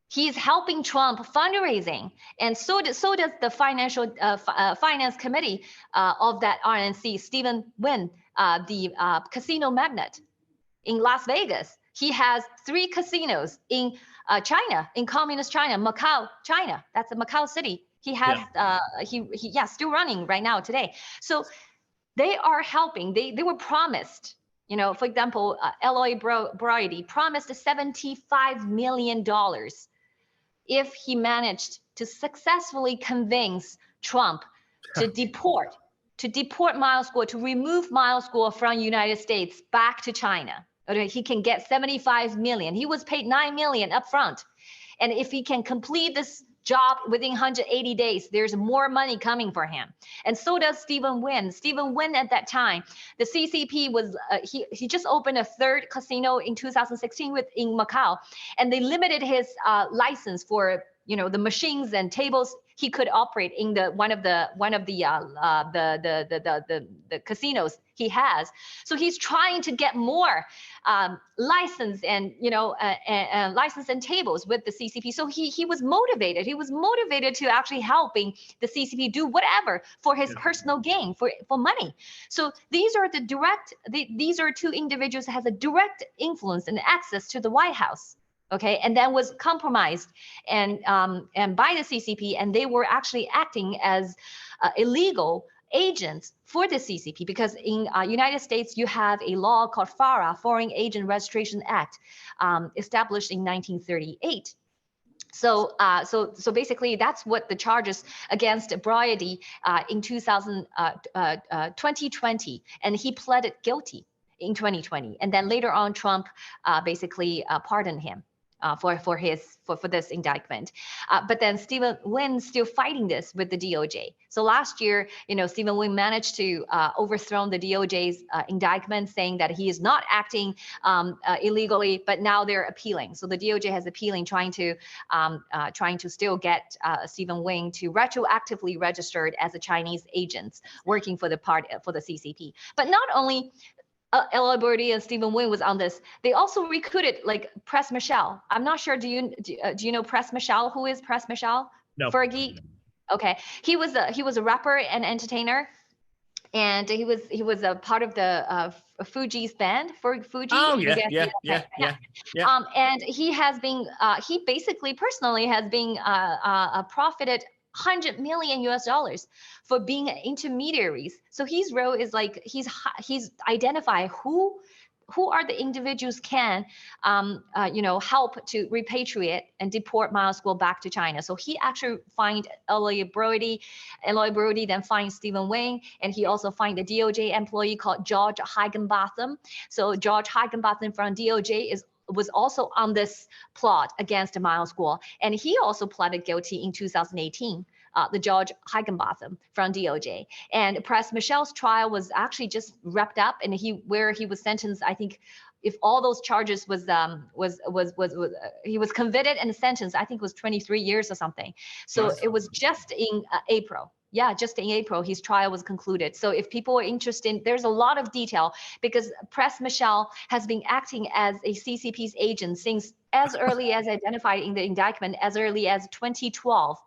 He's helping Trump fundraising, and so does the financial finance committee of that RNC. Stephen Wynn, the casino magnate in Las Vegas. He has 3 casinos in China, in communist China, Macau, China. That's a Macau city. He has still running right now today. So they are helping. They were promised. For example, Elliot Broidy promised $75 million. If he managed to successfully convince Trump to deport Mile School, to remove Mile School from United States back to China, he can get $75 million. He was paid $9 million up front. And if he can complete this job within 180 days, there's more money coming for him. And so does Stephen Wynn. Stephen Wynn at that time, the CCP was, he just opened a 3rd casino in 2016 in Macau, and they limited his license for, the machines and tables. he could operate in the one of the casinos he has. So he's trying to get more license and license and tables with the CCP. So he was motivated. He was motivated to actually helping the CCP do whatever for his personal gain, for money. So these are these are two individuals that has a direct influence and access to the White House. Okay, and then was compromised and by the CCP, and they were actually acting as illegal agents for the CCP, because in United States you have a law called FARA, Foreign Agent Registration Act, established in 1938. So basically, that's what the charges against Broidy in 2020, and he pleaded guilty in 2020, and then later on, Trump basically pardoned him for this indictment. But then Stephen Wynn still fighting this with the DOJ. So last year, Stephen Wynn managed to overthrow the DOJ's indictment, saying that he is not acting illegally, but now they're appealing. So the DOJ has appealing, trying to still get Stephen Wynn to retroactively registered as a Chinese agent working for the CCP. But not only Ella Birdie and Stephen Wynn was on this. They also recruited like Press Michelle. I'm not sure. Do you know Press Michelle? Who is Press Michelle? No. Fergie. Okay. He was a rapper and entertainer, and he was a part of the Fuji's band for Fuji. Oh yeah. And he has been he basically personally has been profited $100 million for being intermediaries. So his role is like he's identify who are the individuals can help to repatriate and deport Miles Guo back to China. So he actually find Eloy Brody, then find Stephen Wynn, and he also find the DOJ employee called George Higginbotham. So George Higginbotham from DOJ was also on this plot against Miles Guo, and he also pleaded guilty in 2018. The George Higginbotham from DOJ, and Press Michelle's trial was actually just wrapped up, and he was sentenced. I think if all those charges he was convicted and sentenced. I think it was 23 years or something. So it was just in April. Yeah, just in April, his trial was concluded. So if people are interested, there's a lot of detail, because Press Michelle has been acting as a CCP's agent since as early as identified in the indictment, as early as 2012.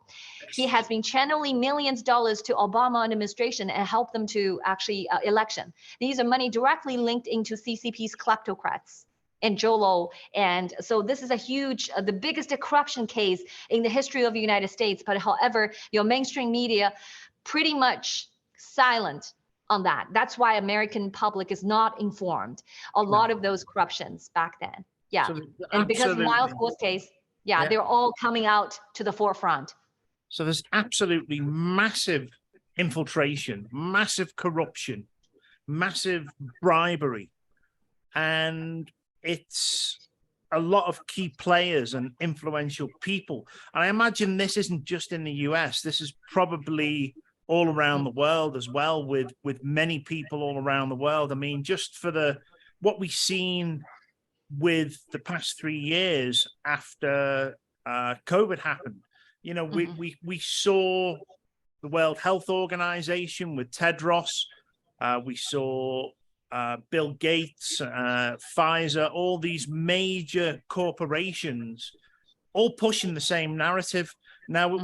He has been channeling millions of dollars to Obama administration and helped them to actually election. These are money directly linked into CCP's kleptocrats and Jolo. And so this is a huge, the biggest corruption case in the history of the United States. But however, your mainstream media pretty much silent on that. That's why American public is not informed. A lot of those corruptions back then. Yeah. So and because of Miles Guo's case, they're all coming out to the forefront. So there's absolutely massive infiltration, massive corruption, massive bribery, and it's a lot of key players and influential people. And I imagine this isn't just in the US. This is probably all around the world as well, with many people all around the world. I mean, just for what we've seen with the past 3 years after COVID happened, we saw the World Health Organization with Tedros. We saw Bill Gates, Pfizer, all these major corporations all pushing the same narrative. Now,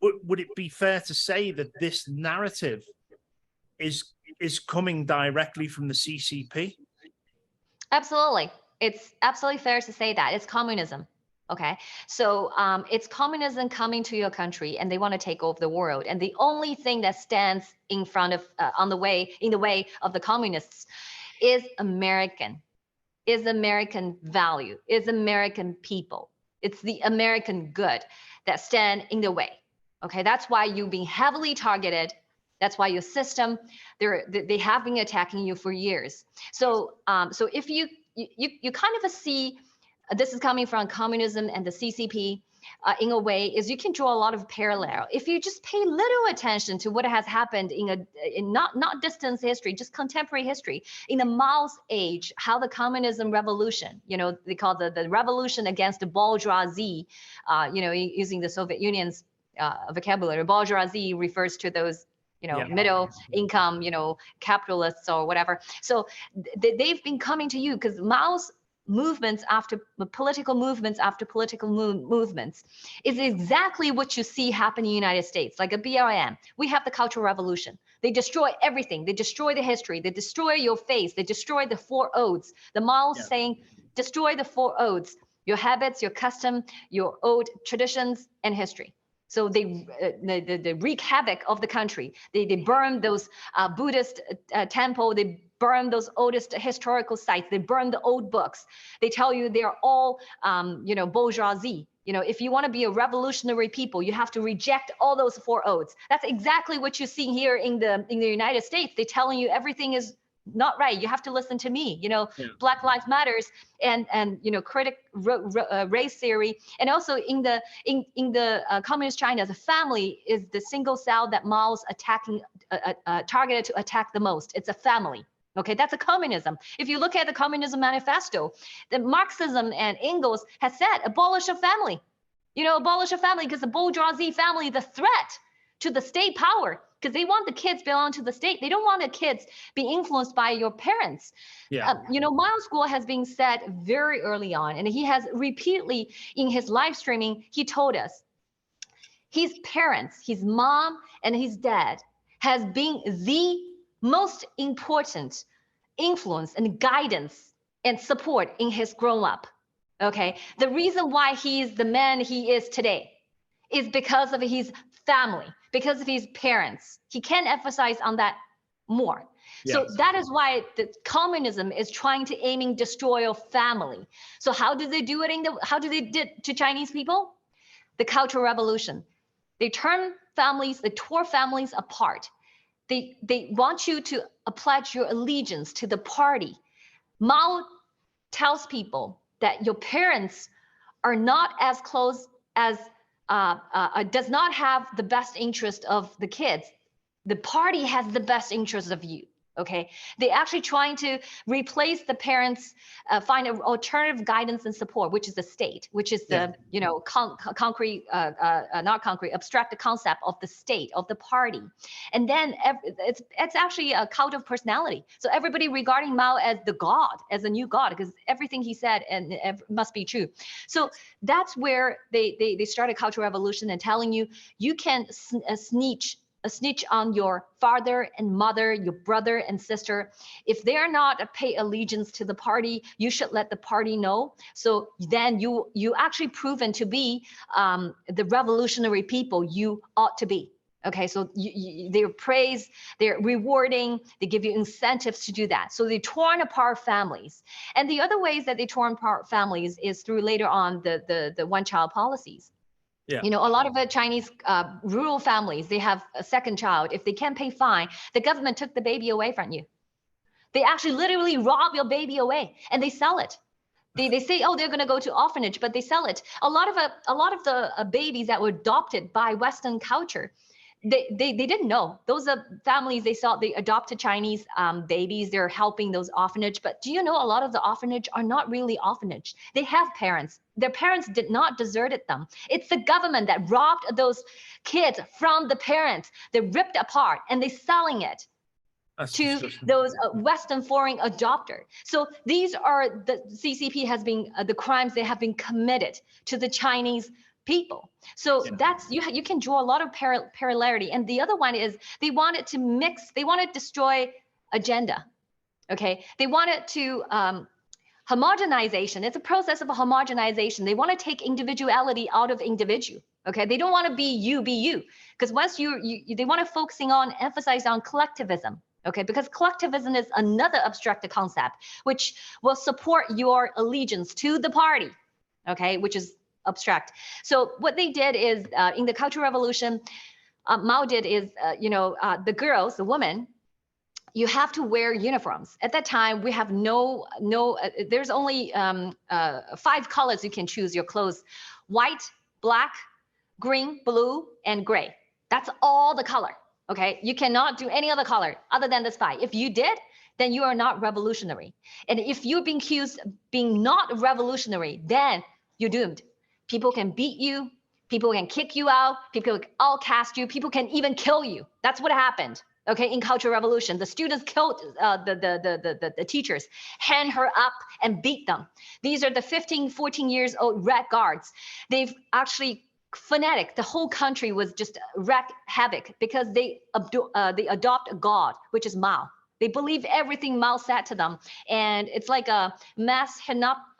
would it be fair to say that this narrative is coming directly from the CCP? Absolutely. It's absolutely fair to say that. It's communism. Okay, so it's communism coming to your country, and they want to take over the world. And the only thing that stands in front of, in the way of the communists, is American value, is American people. It's the American good that stand in the way. Okay, that's why you've been heavily targeted. That's why your system, they have been attacking you for years. So if you kind of see. This is coming from communism and the CCP in a way, is you can draw a lot of parallel. If you just pay little attention to what has happened in not distant history, just contemporary history, in the Mao's age, how the communism revolution, they call the revolution against the bourgeoisie, using the Soviet Union's vocabulary. Bourgeoisie refers to those, middle income, capitalists or whatever. So they've been coming to you because Mao's movements after political movements is exactly what you see happen in the United States, like a BLM. We have the Cultural Revolution. They destroy everything. They destroy the history. They destroy your face. They destroy the four oaths. The Mao saying, destroy the four oaths, your habits, your custom, your old traditions, and history. So they wreak havoc of the country. They burn those Buddhist temple. They burn those oldest historical sites. They burn the old books. They tell you they're all, bourgeoisie. If you want to be a revolutionary people, you have to reject all those four oaths. That's exactly what you see here in the United States. They're telling you everything is not right. You have to listen to me. Black Lives Matters and critic race theory, and also in the communist China, the family is the single cell that Mao's targeted to attack the most. It's a family. Okay, that's a communism. If you look at the Communism Manifesto, the Marxism and Engels has said abolish a family. Abolish a family because the bourgeoisie family is a threat to the state power. Because they want the kids belong to the state. They don't want the kids be influenced by your parents. Mao's goal has been set very early on, and he has repeatedly in his live streaming, he told us his parents, his mom and his dad has been the most important influence and guidance and support in his grown up. Okay. The reason why he's the man he is today is because of his family, because of his parents. He can emphasize on that more. Yes. So that is why the communism is trying to aiming destroy your family. So how do they do it how do they do it to Chinese people? The Cultural Revolution. They tore families apart. They want you to pledge your allegiance to the party. Mao tells people that your parents are not as close as does not have the best interest of the kids. The party has the best interest of you. Okay, they actually trying to replace the parents, find an alternative guidance and support, which is the state, which is the concrete, not concrete, abstract concept of the state, of the party, and then it's actually a cult of personality. So everybody regarding Mao as the god, as a new god, because everything he said and must be true. So that's where they started Cultural Revolution and telling you can snitch on your father and mother, your brother and sister. If they're not pay allegiance to the party, you should let the party know. So then you actually proven to be the revolutionary people you ought to be. Okay, so they're praised, they're rewarding, they give you incentives to do that. So they torn apart families. And the other ways that they torn apart families is through later on the one-child policies. Yeah. A lot of the Chinese rural families, they have a second child. If they can't pay fine, the government took the baby away from you. They actually literally rob your baby away and they sell it. They say, oh, they're going to go to orphanage, but they sell it. A lot of the babies that were adopted by Western culture, they didn't know. Those are families, they adopted Chinese babies. They're helping those orphanage. But do you know a lot of the orphanage are not really orphanage? They have parents. Their parents did not deserted them. It's the government that robbed those kids from the parents. They ripped apart and they're selling it to those Western foreign adopter. So these are the CCP has been the crimes they have been committed to the Chinese people. So that's you can draw a lot of parallelity. And the other one is they wanted to destroy agenda. Okay, they wanted to homogenization. It's a process of homogenization. They want to take individuality out of individual. Okay, they don't want to be you, because once they want to emphasize on collectivism. Okay, because collectivism is another abstract concept which will support your allegiance to the party. Okay, which is abstract. So what they did is in the Cultural Revolution, Mao did is the girls, the women, you have to wear uniforms. At that time, we have there's only 5 colors you can choose your clothes: white, black, green, blue, and gray. That's all the color. Okay, you cannot do any other color other than this 5. If you did, then you are not revolutionary. And if you're being accused of being not revolutionary, then you're doomed. People can beat you. People can kick you out. People can outcast you. People can even kill you. That's what happened. Okay, in Cultural Revolution, the students killed the teachers, hand her up and beat them. These are the 15, 14 years old Red Guards. They've actually fanatic. The whole country was just wreak havoc because they adopt a god, which is Mao. They believe everything Mao said to them, and it's like a mass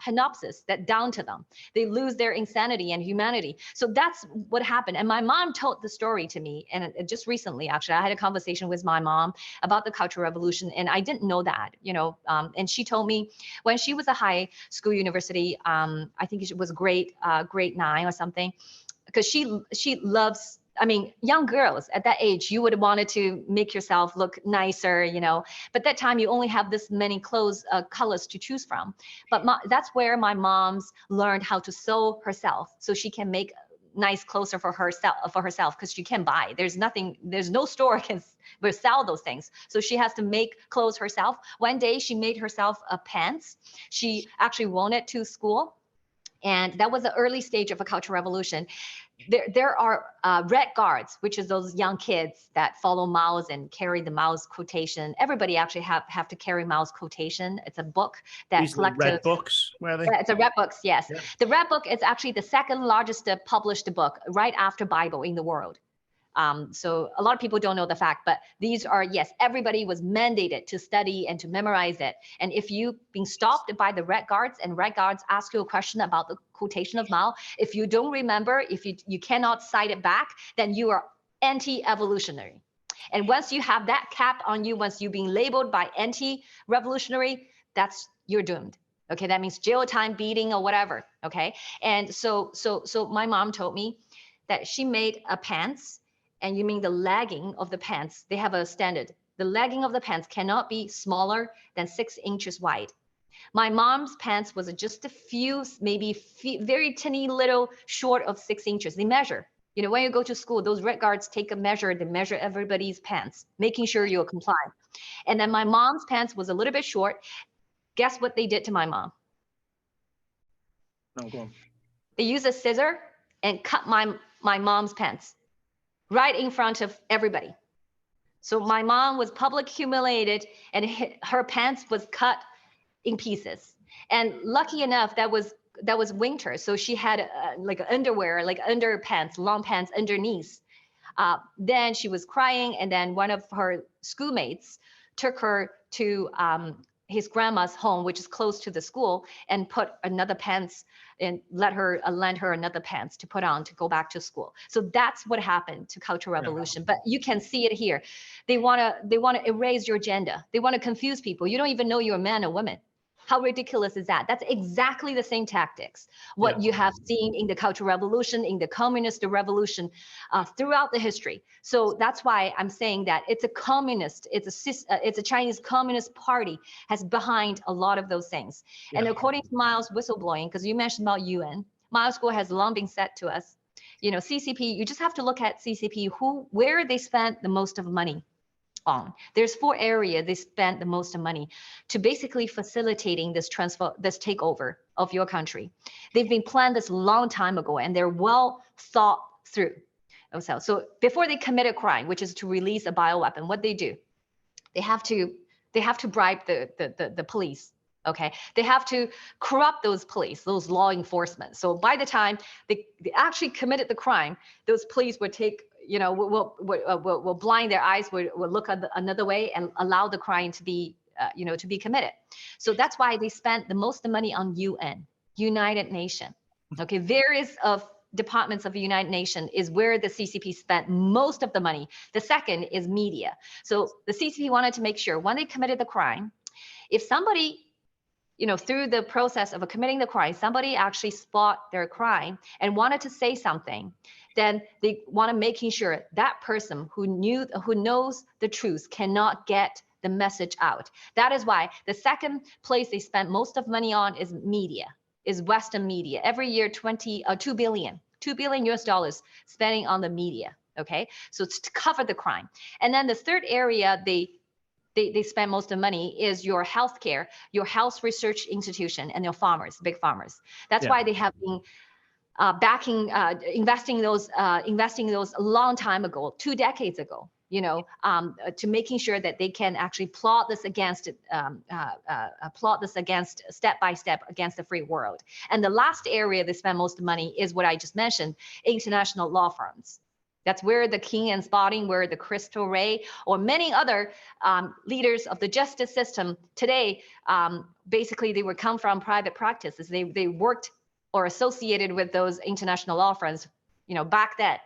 synopsis that down to them. They lose their insanity and humanity. So that's what happened. And my mom told the story to me, and just recently, actually, I had a conversation with my mom about the Cultural Revolution, and I didn't know that, and she told me when she was a high school university, I think it was grade 9 or something, because she loves, I mean, young girls at that age, you would have wanted to make yourself look nicer, but that time you only have this many clothes, colors to choose from. But that's where my mom's learned how to sew herself so she can make nice clothes for herself, because she can buy. There's no store can sell those things. So she has to make clothes herself. One day she made herself a pants. She actually worn it to school. And that was the early stage of a Cultural Revolution. There are Red Guards, which is those young kids that follow Mao's and carry the Mao's quotation. Everybody actually have to carry Mao's quotation. It's a book that These red books, where are they? It's a red books, yes. Yeah. The red book is actually the second largest published book right after Bible in the world. So a lot of people don't know the fact, but these are, yes, everybody was mandated to study and to memorize it. And if you've been stopped by the Red Guards and Red Guards ask you a question about the quotation of Mao, if you don't remember, if you cannot cite it back, then you are anti-evolutionary. And once you have that cap on you, once you've been labeled by anti-revolutionary, you're doomed. Okay, that means jail time, beating, or whatever. Okay, and so my mom told me that she made a pants. And you mean the legging of the pants, they have a standard. The legging of the pants cannot be smaller than 6 inches wide. My mom's pants was just a few, maybe very tiny little short of 6 inches. They measure. When you go to school, those Red Guards take a measure, they measure everybody's pants, making sure you're compliant. And then my mom's pants was a little bit short. Guess what they did to my mom? No, go on. They used a scissor and cut my mom's pants right in front of everybody. So my mom was publicly humiliated, and her pants was cut in pieces. And lucky enough, that was winter, so she had like underwear, like underpants, long pants underneath. Then she was crying, and then one of her schoolmates took her to his grandma's home, which is close to the school, and put another pants and lend her another pants to put on to go back to school. So that's what happened to Cultural Revolution. Yeah. But you can see it here. They want to erase your gender. They want to confuse people. You don't even know you're a man or woman. How ridiculous is that? That's exactly the same tactics. What you have seen in the Cultural Revolution, in the Communist Revolution, throughout the history. So that's why I'm saying that it's a communist, it's a Chinese Communist Party has behind a lot of those things. Yeah. And according to Miles' whistleblowing, because you mentioned about UN, Miles' school has long been said to us, CCP, you just have to look at CCP, where they spent the most of money on. There's 4 areas they spent the most money to basically facilitating this takeover of your country. They've been planned this long time ago, and they're well thought through. So before they commit a crime, which is to release a bioweapon, what they do, they have to bribe the police. Okay, they have to corrupt those police, those law enforcement. So by the time they actually committed the crime, those police would take, will blind their eyes, will look another way and allow the crime to be, to be committed. So that's why they spent the most money on UN, United Nations. Okay, various of departments of the United Nations is where the CCP spent most of the money. The second is media. So the CCP wanted to make sure when they committed the crime, if somebody, through the process of committing the crime, somebody actually spot their crime and wanted to say something, then they want to making sure that person who knows the truth cannot get the message out. That is why the second place they spend most of money on is media, is Western media. Every year, $2 billion US dollars spending on the media. Okay, so it's to cover the crime. And then the third area they spend most of the money is your healthcare, your health research institution, and your farmers, big farmers. That's why they have been investing those a long time ago, 2 decades ago, to making sure that they can actually plot this against step by step against the free world. And the last area they spend most money is what I just mentioned, international law firms. That's where the King and Spalding, where the Crystal Ray, or many other leaders of the justice system today, basically they would come from private practices. They worked or associated with those international law firms, back then.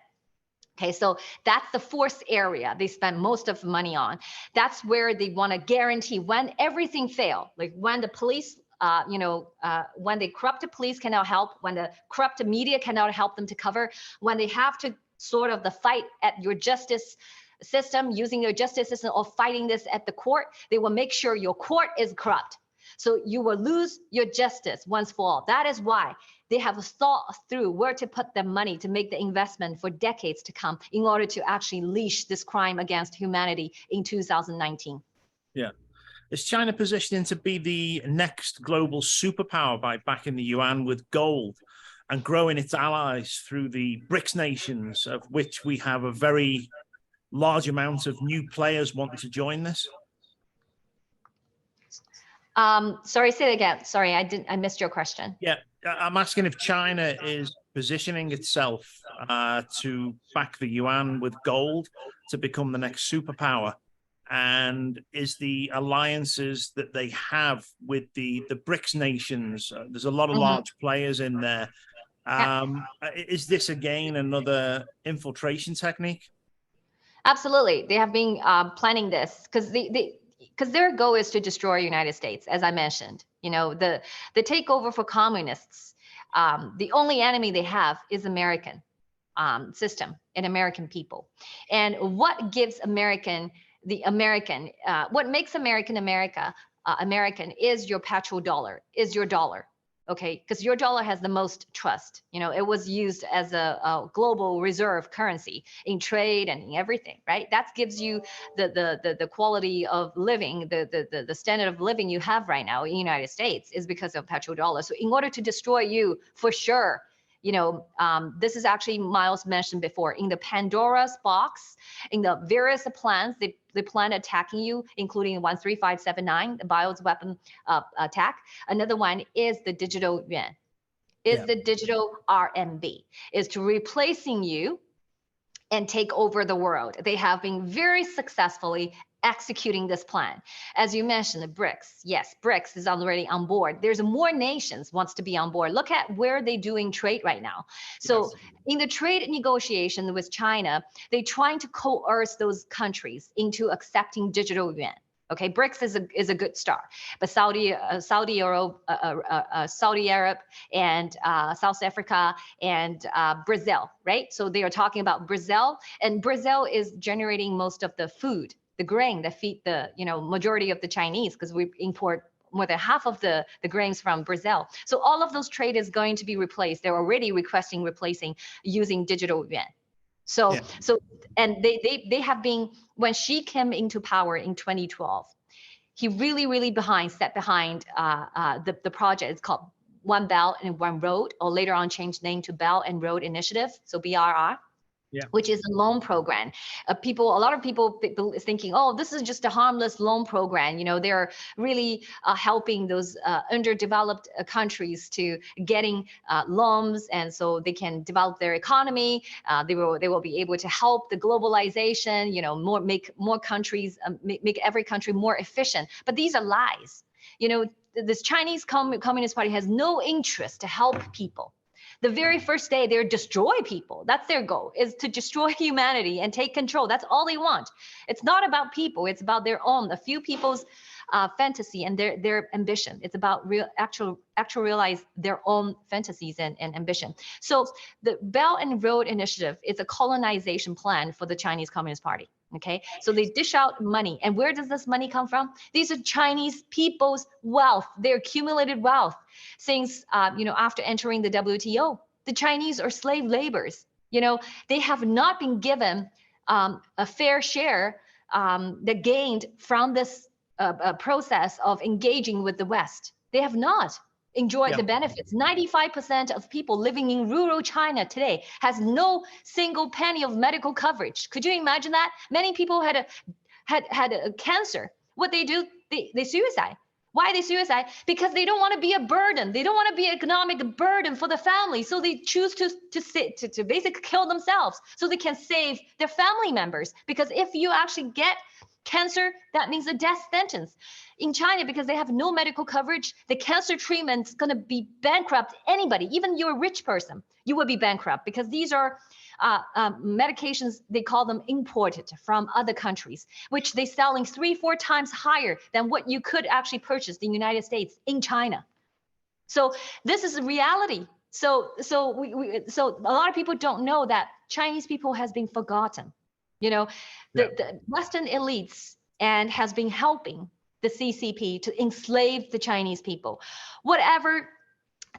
Okay, so that's the fourth area they spend most of the money on. That's where they want to guarantee when everything fails, like when the police, when the corrupt police cannot help, when the corrupt media cannot help them to cover, when they have to sort of the fight at your justice system, using your justice system, or fighting this at the court, they will make sure your court is corrupt. So you will lose your justice once for all. That is why they have thought through where to put their money to make the investment for decades to come in order to actually leash this crime against humanity in 2019. Yeah. Is China positioning to be the next global superpower by backing the yuan with gold and growing its allies through the BRICS nations, of which we have a very large amount of new players wanting to join this? Sorry, say it again. Sorry, I missed your question. Yeah, I'm asking if China is positioning itself to back the yuan with gold to become the next superpower, and is the alliances that they have with the BRICS nations, there's a lot of large players in there. Is this again another infiltration technique? Absolutely. They have been planning this because their goal is to destroy the United States, as I mentioned. The takeover for communists, the only enemy they have is American system and American people. And what gives what makes American American is your petrodollar, is your dollar. Okay, because your dollar has the most trust. It was used as a global reserve currency in trade and in everything, right? That gives you the quality of living, the standard of living you have right now in the United States is because of petrodollar. So in order to destroy you, for sure, this is actually Miles mentioned before, in the Pandora's box, in the various plans, they plan attacking you, including 13579, the bioweapon attack. Another one is the digital yuan, the digital RMB, is to replacing you and take over the world. They have been very successfully executing this plan. As you mentioned, the BRICS. Yes, BRICS is already on board. There's more nations wants to be on board. Look at where they're doing trade right now. So in the trade negotiation with China, they're trying to coerce those countries into accepting digital yuan. Okay, BRICS is a good start, but Saudi Arab, and South Africa and Brazil, right? So they are talking about Brazil, and Brazil is generating most of the food, the grain that feed the majority of the Chinese, because we import more than half of the grains from Brazil. So all of those trade is going to be replaced. They're already replacing using digital yuan. So and they have been, when she came into power in 2012, he really set behind the project. It's called One Belt and One Road, or later on changed name to Belt and Road Initiative, so BRR. Which is a loan program. A lot of people thinking, oh, this is just a harmless loan program. They're really helping those underdeveloped countries to getting loans, and so they can develop their economy. They will be able to help the globalization. Make more countries, make every country more efficient. But these are lies. This Chinese Communist Party has no interest to help people. The very first day, they destroy people. That's their goal, is to destroy humanity and take control. That's all they want. It's not about people. It's about their own, a few people's fantasy and their ambition. It's about actual realize their own fantasies and ambition. So the Belt and Road Initiative is a colonization plan for the Chinese Communist Party. Okay, so they dish out money. And where does this money come from? These are Chinese people's wealth, their accumulated wealth since, after entering the WTO. The Chinese are slave laborers. They have not been given a fair share that gained from this process of engaging with the West. They have not. enjoy the benefits. 95% of people living in rural China today has no single penny of medical coverage. Could you imagine that? Many people had a cancer. What they do, they suicide. Why they suicide? Because they don't want to be a burden. They don't want to be an economic burden for the family. So they choose to basically kill themselves so they can save their family members. Because if you actually get cancer, that means a death sentence. In China, because they have no medical coverage, the cancer treatment is going to be bankrupt anybody, even you're a rich person, you will be bankrupt because these are medications, they call them imported from other countries, which they selling 3-4 times higher than what you could actually purchase in the United States in China. So this is a reality. So a lot of people don't know that Chinese people has been forgotten. You know, the Western elites and has been helping the CCP to enslave the Chinese people. Whatever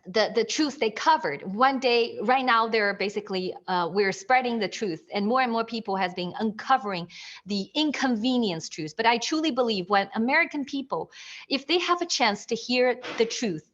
the truth they covered, one day, right now, they're basically, we're spreading the truth and more people has been uncovering the inconvenience truths. But I truly believe when American people, if they have a chance to hear the truth,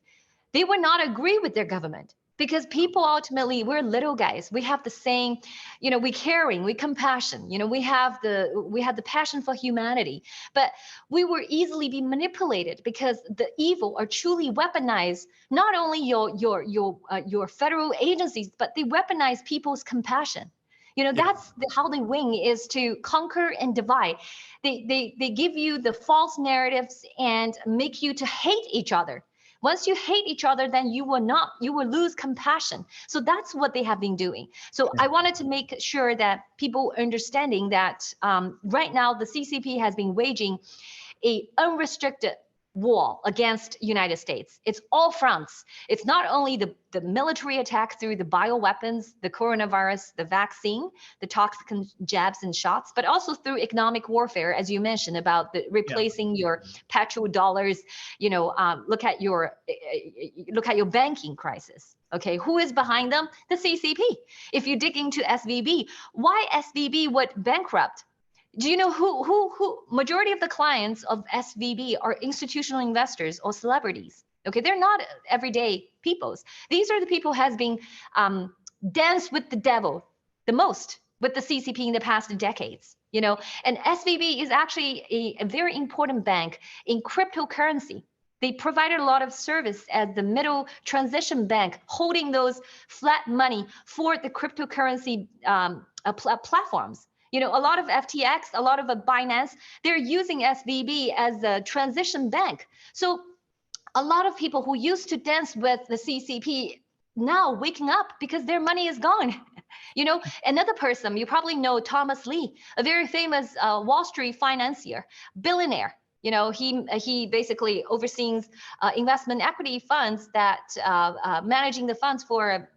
they would not agree with their government. Because people ultimately, we're little guys. We have the same, you know, we caring, we compassion, you know, we have the passion for humanity, but we were easily be manipulated because the evil are truly weaponized, not only your federal agencies, but they weaponize people's compassion. You know, that's how they win, is to conquer and divide. They give you the false narratives and make you to hate each other. Once you hate each other, then you will lose compassion. So that's what they have been doing. So I wanted to make sure that people understanding that right now the CCP has been waging a unrestricted war against United States. It's all fronts. It's not only the military attack through the bioweapons, the coronavirus, the vaccine, the toxic jabs and shots, but also through economic warfare, as you mentioned about the replacing your petrodollars. You know, look at your banking crisis. Okay, who is behind them? The CCP. If you dig into SVB, why SVB would bankrupt? Do you know who majority of the clients of SVB are institutional investors or celebrities? Okay, they're not everyday peoples. These are the people who has been danced with the devil the most with the CCP in the past decades. You know, and SVB is actually a very important bank in cryptocurrency. They provided a lot of service as the middle transition bank, holding those flat money for the cryptocurrency platforms. You know, a lot of FTX, a lot of Binance, they're using SVB as a transition bank. So a lot of people who used to dance with the CCP now waking up because their money is gone. You know, another person, you probably know Thomas Lee, a very famous Wall Street financier, billionaire. You know, he basically oversees investment equity funds that managing the funds for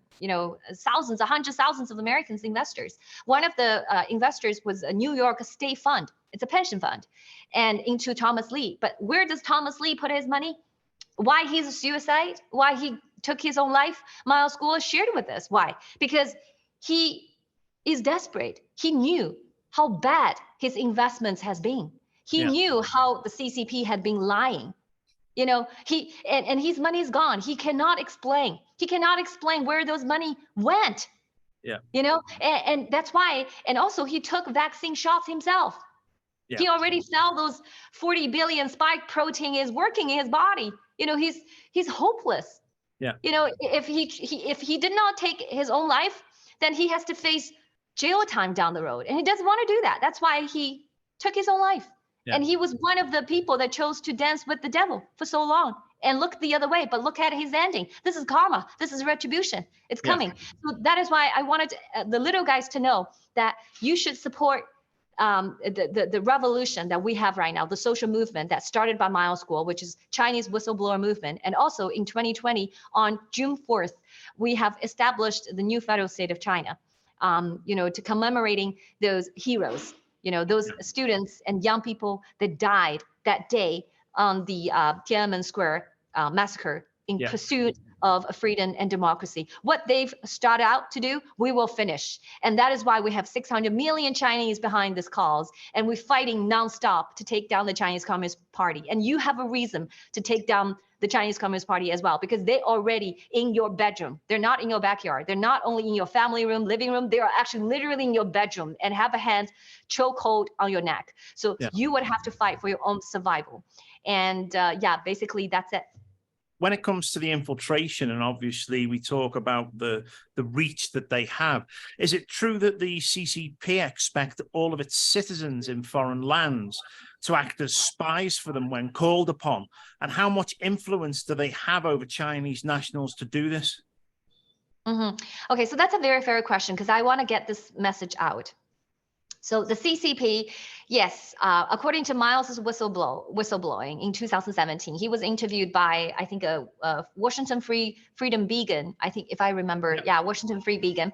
thousands, hundreds of thousands of Americans investors. One of the investors was a New York state fund. It's a pension fund, and into Thomas Lee. But where does Thomas Lee put his money? Why he's a suicide? Why he took his own life? Miles Guo shared with us why. Because he is desperate. He knew how bad his investments has been. He knew how the CCP had been lying. You know, and his money is gone. He cannot explain. He cannot explain where those money went. Yeah. You know, and that's why. And also, he took vaccine shots himself. Yeah. He already felt those 40 billion spike protein is working in his body. You know, he's hopeless. Yeah. You know, if he did not take his own life, then he has to face jail time down the road, and he doesn't want to do that. That's why he took his own life. Yeah. And he was one of the people that chose to dance with the devil for so long and look the other way. But look at his ending. This is karma. This is retribution. It's coming. Yeah. So that is why I wanted the little guys to know that you should support the revolution that we have right now, the social movement that started by Miles Guo, which is Chinese whistleblower movement. And also in 2020, on June 4th, we have established the new federal state of China, to commemorating those heroes. You know, those students and young people that died that day on the Tiananmen Square massacre in pursuit of freedom and democracy. What they've started out to do, we will finish. And that is why we have 600 million Chinese behind this cause. And we're fighting nonstop to take down the Chinese Communist Party. And you have a reason to take down the Chinese Communist Party as well, because they're already in your bedroom. They're not in your backyard. They're not only in your family room, living room, they are actually literally in your bedroom and have a hand chokehold on your neck. So you would have to fight for your own survival. And yeah, basically that's it. When it comes to the infiltration, and obviously we talk about the reach that they have, is it true that the CCP expect all of its citizens in foreign lands to act as spies for them when called upon? And how much influence do they have over Chinese nationals to do this? Okay, so that's a very fair question, because I want to get this message out. So the CCP, yes, according to Miles's whistleblowing in 2017, he was interviewed by, I think, a Washington Freedom Beacon, I think, if I remember, Washington Free Beacon,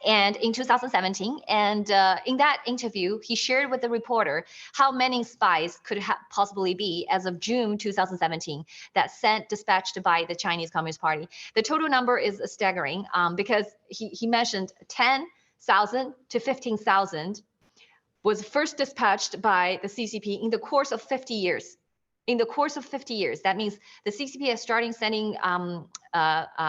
and in 2017. And in that interview, he shared with the reporter how many spies could possibly be as of June 2017 that dispatched by the Chinese Communist Party. The total number is staggering because he mentioned 10,000 to 15,000 was first dispatched by the CCP in the course of 50 years. In the course of 50 years, that means the CCP is starting sending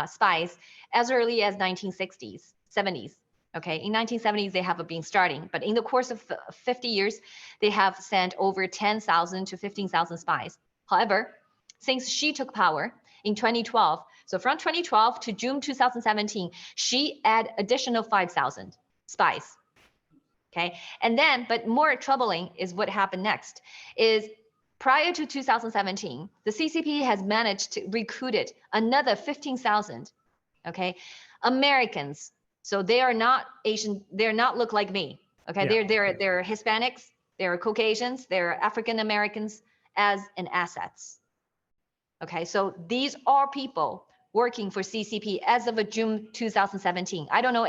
spies as early as 1960s, 70s. Okay, in 1970s, they have been starting, but in the course of 50 years, they have sent over 10,000 to 15,000 spies. However, since she took power in 2012, so from 2012 to June 2017, she added additional 5,000 spies. Okay, and then, but more troubling is what happened next, is prior to 2017, the CCP has managed to recruit another 15,000, okay, Americans. So they are not Asian, they're not look like me, okay, they're Hispanics, they're Caucasians, they're African Americans as an assets. Okay, so these are people working for CCP as of June 2017. I don't know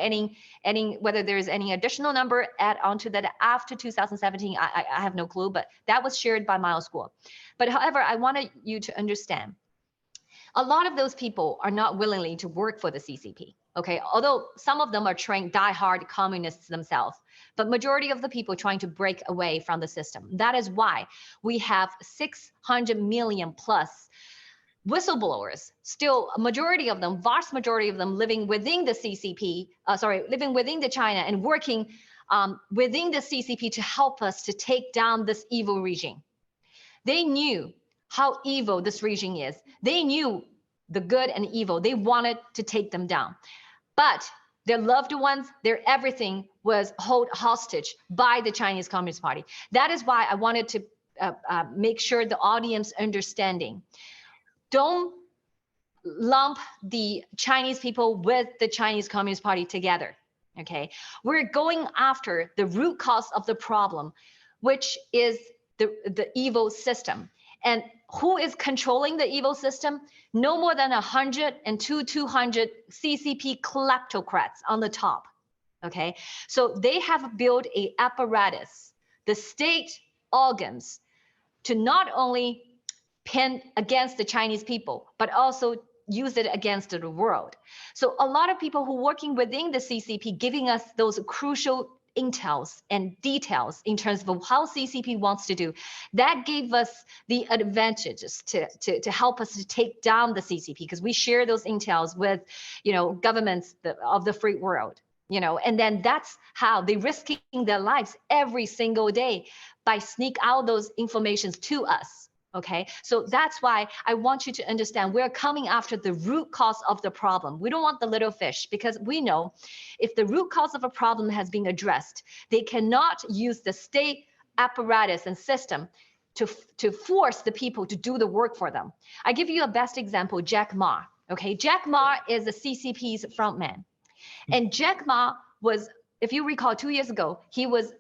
whether there's any additional number add onto that after 2017. I have no clue, but that was shared by Miles School. But however, I wanted you to understand, a lot of those people are not willingly to work for the CCP. Okay, although some of them are trained die-hard communists themselves, but majority of the people trying to break away from the system. That is why we have 600 million plus whistleblowers, still a majority of them, vast majority of them living within the CCP, living within the China and working within the CCP to help us to take down this evil regime. They knew how evil this regime is. They knew the good and evil. They wanted to take them down. But their loved ones, their everything was held hostage by the Chinese Communist Party. That is why I wanted to make sure the audience understanding. Don't lump the Chinese people with the Chinese Communist Party together, okay? We're going after the root cause of the problem, which is the evil system. And who is controlling the evil system? No more than 100 and 200 CCP kleptocrats on the top, okay? So they have built an apparatus, the state organs, to not only pin against the Chinese people, but also use it against the world. So a lot of people who are working within the CCP giving us those crucial intels and details in terms of how CCP wants to do, that gave us the advantages to help us to take down the CCP, because we share those intels with, governments of the free world, and then that's how they're risking their lives every single day by sneak out those informations to us. Okay, so that's why I want you to understand we're coming after the root cause of the problem. We don't want the little fish, because we know if the root cause of a problem has been addressed, they cannot use the state apparatus and system to force the people to do the work for them. I give you a best example, Jack Ma. Okay, Jack Ma is the CCP's frontman. And Jack Ma was, if you recall, 2 years ago, he was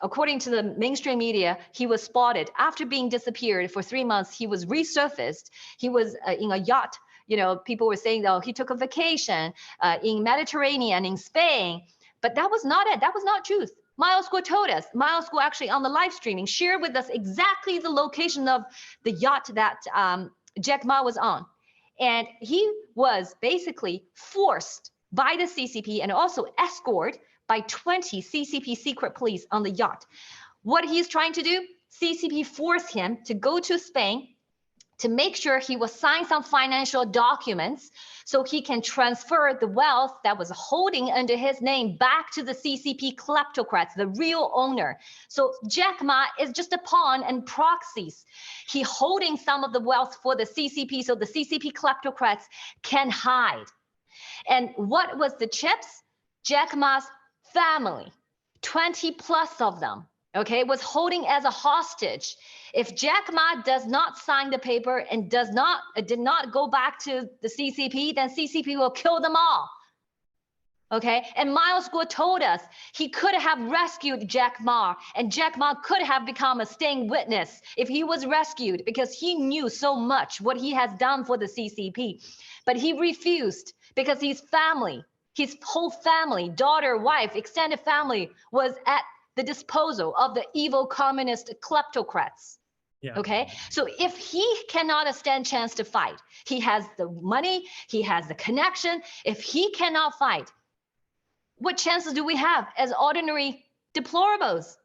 according to the mainstream media, he was spotted after being disappeared for 3 months. He was resurfaced. He was in a yacht. People were saying, oh, he took a vacation in Mediterranean, in Spain. But that was not it. That was not truth. Miles School told us. Miles School actually on the live streaming shared with us exactly the location of the yacht that Jack Ma was on. And he was basically forced by the CCP and also escorted by 20 CCP secret police on the yacht. What he's trying to do, CCP forced him to go to Spain to make sure he will sign some financial documents so he can transfer the wealth that was holding under his name back to the CCP kleptocrats, the real owner. So Jack Ma is just a pawn and proxies. He holding some of the wealth for the CCP so the CCP kleptocrats can hide. And what was the chips? Jack Ma's family, 20 plus of them, okay, was holding as a hostage. If Jack Ma does not sign the paper and did not go back to the CCP, then CCP will kill them all. Okay, and Miles Guo told us he could have rescued Jack Ma, and Jack Ma could have become a staying witness if he was rescued, because he knew so much what he has done for the CCP. But he refused because his family, his whole family, daughter, wife, extended family, was at the disposal of the evil communist kleptocrats. Yeah. Okay, so if he cannot stand chance to fight, he has the money, he has the connection. If he cannot fight, what chances do we have as ordinary deplorables?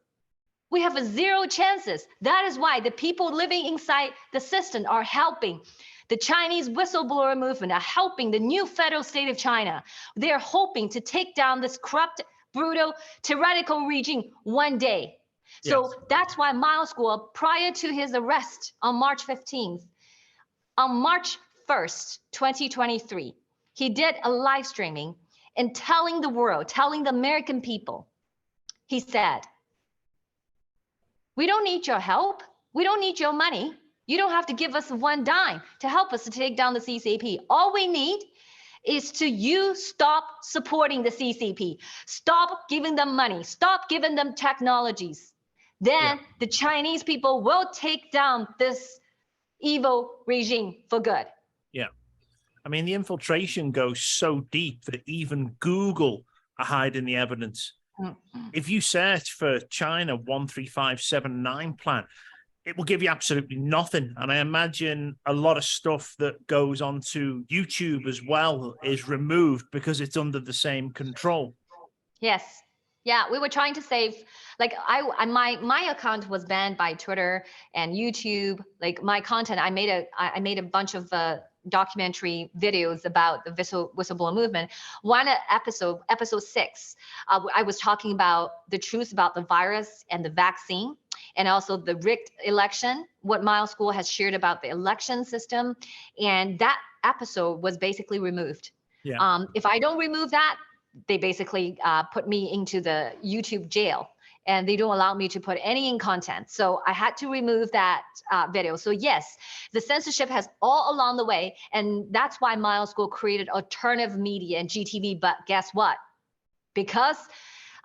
We have zero chances. That is why the people living inside the system are helping. The Chinese whistleblower movement are helping the new federal state of China. They're hoping to take down this corrupt, brutal, tyrannical regime one day. So yes, that's why Miles Guo, prior to his arrest on March 15th, on March 1st, 2023, he did a live streaming and telling the world, telling the American people, he said, we don't need your help. We don't need your money. You don't have to give us one dime to help us to take down the CCP. All we need is to you stop supporting the CCP. Stop giving them money. Stop giving them technologies. Then the Chinese people will take down this evil regime for good. Yeah. I mean, the infiltration goes so deep that even Google are hiding the evidence. Mm-hmm. If you search for China 13579 plan, it will give you absolutely nothing. And I imagine a lot of stuff that goes onto YouTube as well is removed because it's under the same control. Yes. Yeah, we were trying to save, like my account was banned by Twitter and YouTube. Like my content, I made a bunch of documentary videos about the whistleblower movement. One episode 6, I was talking about the truth about the virus and the vaccine, and also the rigged election, what Miles Guo has shared about the election system. And that episode was basically removed. Yeah. If I don't remove that, they basically put me into the YouTube jail, and they don't allow me to put any in content. So I had to remove that video. So yes, the censorship has all along the way. And that's why Miles Guo created alternative media and GTV. But guess what? Because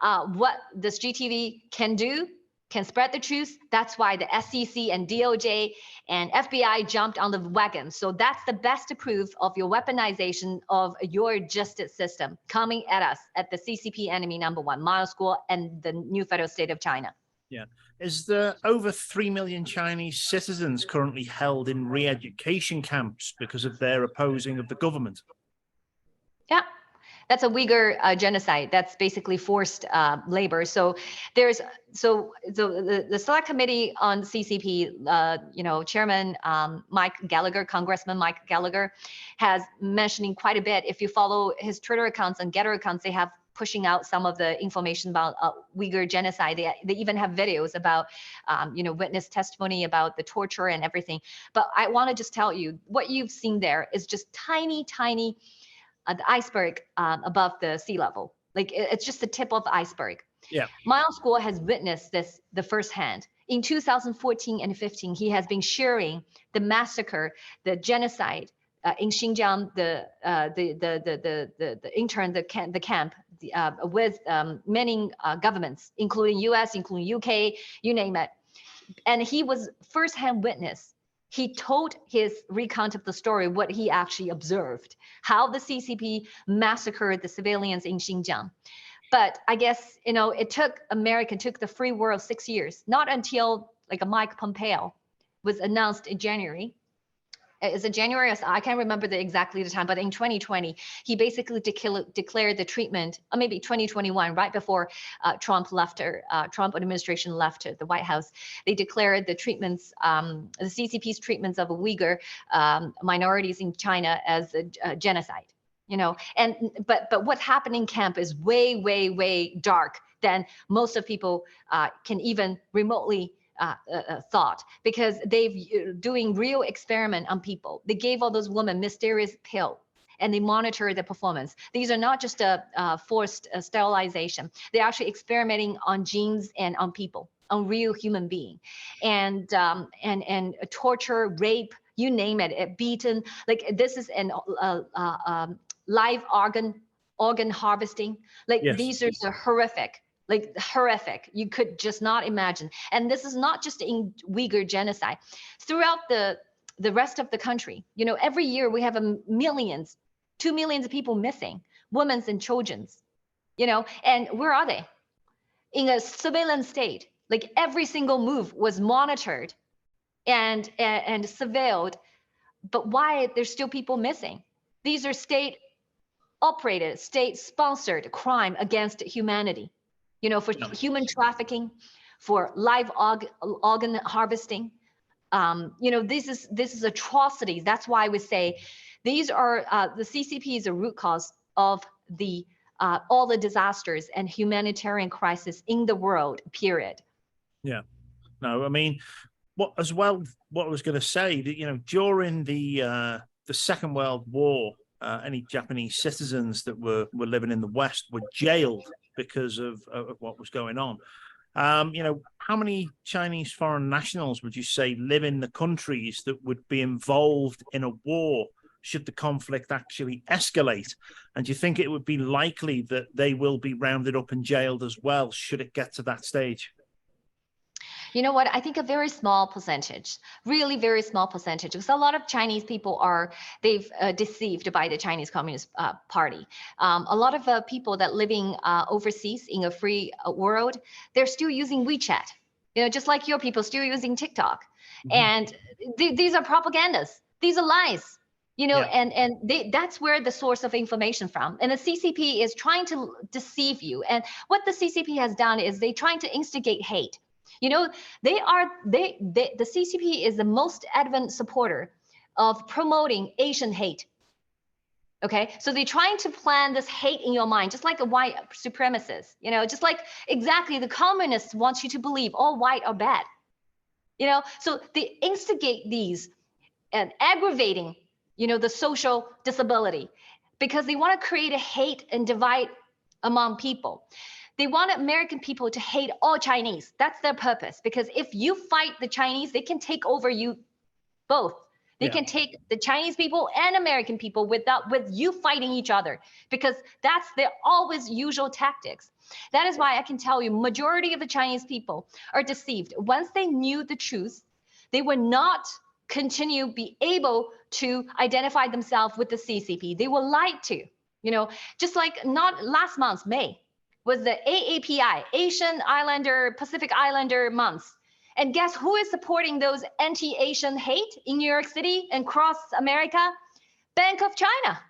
what this GTV can do, can spread the truth. That's why the SEC and DOJ and FBI jumped on the wagon. So that's the best proof of your weaponization of your justice system coming at us, at the CCP enemy number one, Miles Guo and the new federal state of China. Yeah. Is there over 3 million Chinese citizens currently held in re-education camps because of their opposing of the government? Yeah. That's a Uyghur genocide. That's basically forced labor. So there's the select committee on CCP, Chairman Mike Gallagher, Congressman Mike Gallagher, has mentioning quite a bit. If you follow his Twitter accounts and Getter accounts, they have pushing out some of the information about Uyghur genocide. They even have videos about, witness testimony about the torture and everything. But I want to just tell you, what you've seen there is just tiny the iceberg above the sea level. Like it's just the tip of the iceberg. Yeah. Miles Guo has witnessed this the firsthand. In 2014 and 15, he has been sharing the massacre, the genocide in Xinjiang, the camp with many governments, including US, including UK, you name it. And he was firsthand witness. He told his recount of the story, what he actually observed, how the CCP massacred the civilians in Xinjiang. But I guess, it took the free world 6 years, not until like a Mike Pompeo was announced in January. Is it January? I can't remember exactly the time, but in 2020, he basically declared the treatment, or maybe 2021, right before Trump administration left the White House. They declared the treatments, the CCP's treatments of Uyghur minorities in China as a genocide. But what happened in camp is way, way, way dark than most of people can even remotely thought, because they've doing real experiment on people. They gave all those women mysterious pill and they monitor the performance. These are not just a forced sterilization. They're actually experimenting on genes and on people, on real human being, and torture, rape, you name it, beaten. Like this is an live organ harvesting. Like Yes. these are the horrific. Like horrific, you could just not imagine. And this is not just in Uyghur genocide. Throughout the rest of the country, every year we have 2 millions of people missing, women and children, and where are they? In a surveillance state. Like every single move was monitored and surveilled. But why there's still people missing? These are state-operated, state-sponsored crime against humanity. For human trafficking, for live organ harvesting. This is atrocities. That's why we say these are the CCP is a root cause of all the disasters and humanitarian crisis in the world, period. Yeah. No, I mean, what I was going to say that, during the Second World War, any Japanese citizens that were living in the West were jailed because of what was going on. How many Chinese foreign nationals would you say live in the countries that would be involved in a war should the conflict actually escalate? And do you think it would be likely that they will be rounded up and jailed as well should it get to that stage? You know what? I think a very small percentage, really very small percentage, because a lot of Chinese people they've deceived by the Chinese Communist Party. A lot of people that living overseas in a free world, they're still using WeChat, just like your people still using TikTok. Mm-hmm. And these are propagandas. These are lies. That's where the source of information from. And the CCP is trying to deceive you. And what the CCP has done is they're trying to instigate hate. The CCP is the most adamant supporter of promoting Asian hate. Okay, so they're trying to plant this hate in your mind, just like a white supremacist, just like exactly the communists want you to believe all white are bad. So they instigate these and aggravating, the social disability, because they want to create a hate and divide among people. They want American people to hate all Chinese. That's their purpose. Because if you fight the Chinese, they can take over you both. They can take the Chinese people and American people with you fighting each other, because that's their always usual tactics. That is why I can tell you, majority of the Chinese people are deceived. Once they knew the truth, they would not be able to identify themselves with the CCP. They were lied to, just like not last month, May, was the AAPI, Asian Islander, Pacific Islander months. And guess who is supporting those anti-Asian hate in New York City and across America? Bank of China.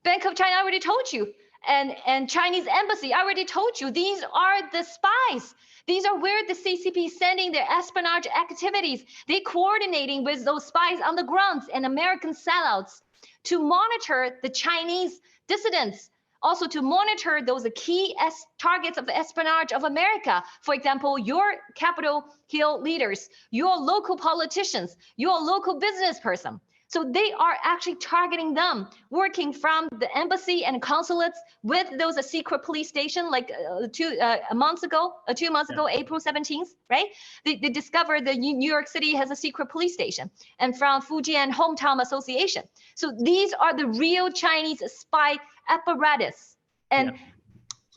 Bank of China, I already told you. And Chinese embassy, I already told you. These are the spies. These are where the CCP is sending their espionage activities. They're coordinating with those spies on the ground and American sellouts to monitor the Chinese dissidents, also to monitor those key targets of espionage of America. For example, your Capitol Hill leaders, your local politicians, your local business person. So they are actually targeting them, working from the embassy and consulates with those secret police station, like 2 months ago, April 17th, right? They discovered that New York City has a secret police station, and from Fujian Hometown Association. So these are the real Chinese spy apparatus. And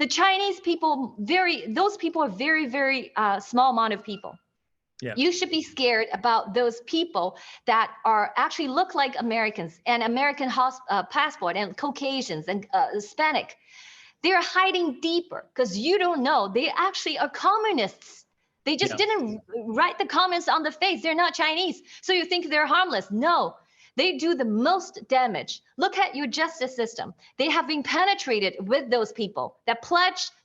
the Chinese people, those people are very, very small amount of people. Yeah. You should be scared about those people that are actually look like Americans and American passport and Caucasians and Hispanic. They're hiding deeper because you don't know. They actually are communists. They just didn't write the comments on the face. They're not Chinese. So you think they're harmless. No, They do the most damage. Look at your justice system. They have been penetrated with those people that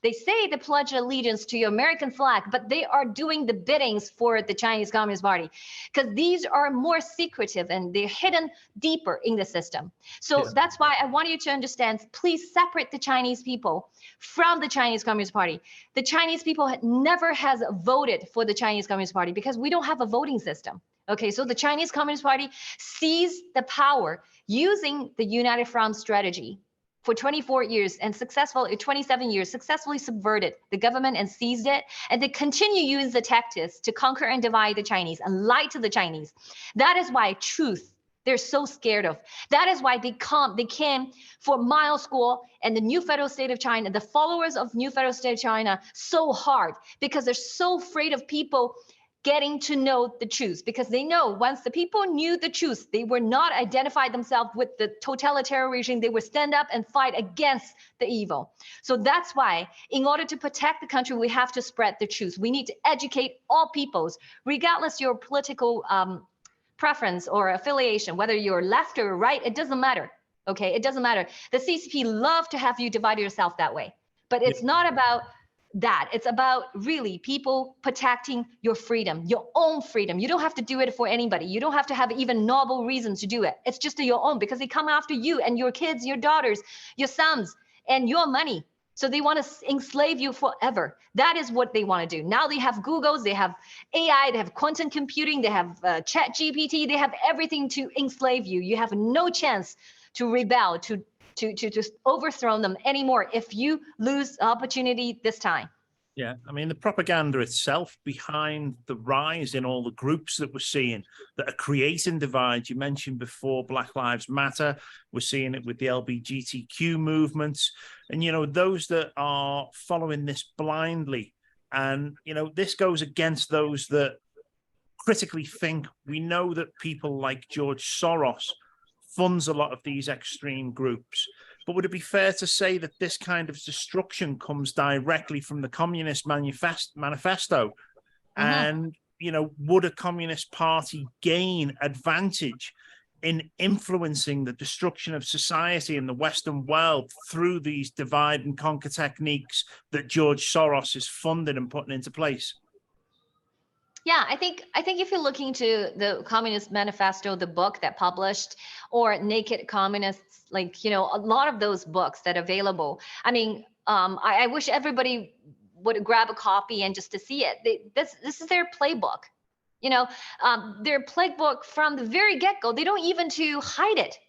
they say they pledge allegiance to your American flag, but they are doing the biddings for the Chinese Communist Party, because these are more secretive and they're hidden deeper in the system. So that's why I want you to understand, please separate the Chinese people from the Chinese Communist Party. The Chinese people never has voted for the Chinese Communist Party because we don't have a voting system. Okay, so the Chinese Communist Party seized the power using the United Front strategy for 24 years and 27 years, successfully subverted the government and seized it. And they continue to use the tactics to conquer and divide the Chinese and lie to the Chinese. That is why truth, they're so scared of. That is why they came for Mile School and the new federal state of China, the followers of new federal state of China, so hard, because they're so afraid of people getting to know the truth, because they know once the people knew the truth, they would not identify themselves with the totalitarian regime. They would stand up and fight against the evil. So that's why, in order to protect the country, we have to spread the truth. We need to educate all peoples, regardless your political preference or affiliation, whether you're left or right, it doesn't matter. Okay, it doesn't matter. The CCP love to have you divide yourself that way, but it's not about that. It's about really people protecting your freedom, your own freedom. You don't have to do it for anybody. You don't have to have even noble reasons to do it. It's just your own, because they come after you and your kids, your daughters, your sons, and your money. So they want to enslave you forever. That is what they want to do. Now they have Googles, they have AI, they have quantum computing, they have ChatGPT, they have everything to enslave you. You have no chance to rebel, to just overthrow them anymore if you lose opportunity this time. Yeah, I mean, the propaganda itself behind the rise in all the groups that we're seeing that are creating divides. You mentioned before Black Lives Matter. We're seeing it with the LGBTQ movements. And, you know, those that are following this blindly. And, you know, this goes against those that critically think. We know that people like George Soros funds a lot of these extreme groups. But would it be fair to say that this kind of destruction comes directly from the Communist Manifesto? And, you know, would a Communist Party gain advantage in influencing the destruction of society in the Western world through these divide and conquer techniques that George Soros is funding and putting into place? Yeah, I think if you're looking to the Communist Manifesto, the book that published, or Naked Communists, like, you know, a lot of those books that are available. I mean, I wish everybody would grab a copy and just to see it. This is their playbook, you know, their playbook from the very get-go. They don't even to hide it.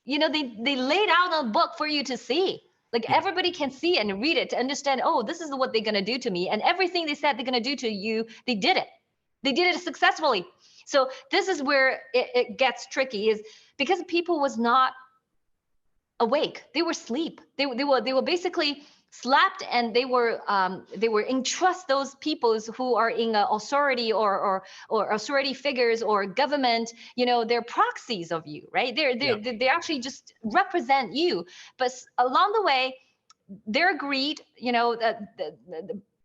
You know, they laid out a book for you to see. Like everybody can see and read it to understand, oh, this is what they're going to do to me. And everything they said they're going to do to you, they did it. They did it successfully. So this is where it gets tricky, is because people was not awake. They were asleep. They were basically slept, and they were entrust those peoples who are in authority or authority figures or government. You know, they're proxies of you, right? They actually just represent you. But along the way, their greed, you know, that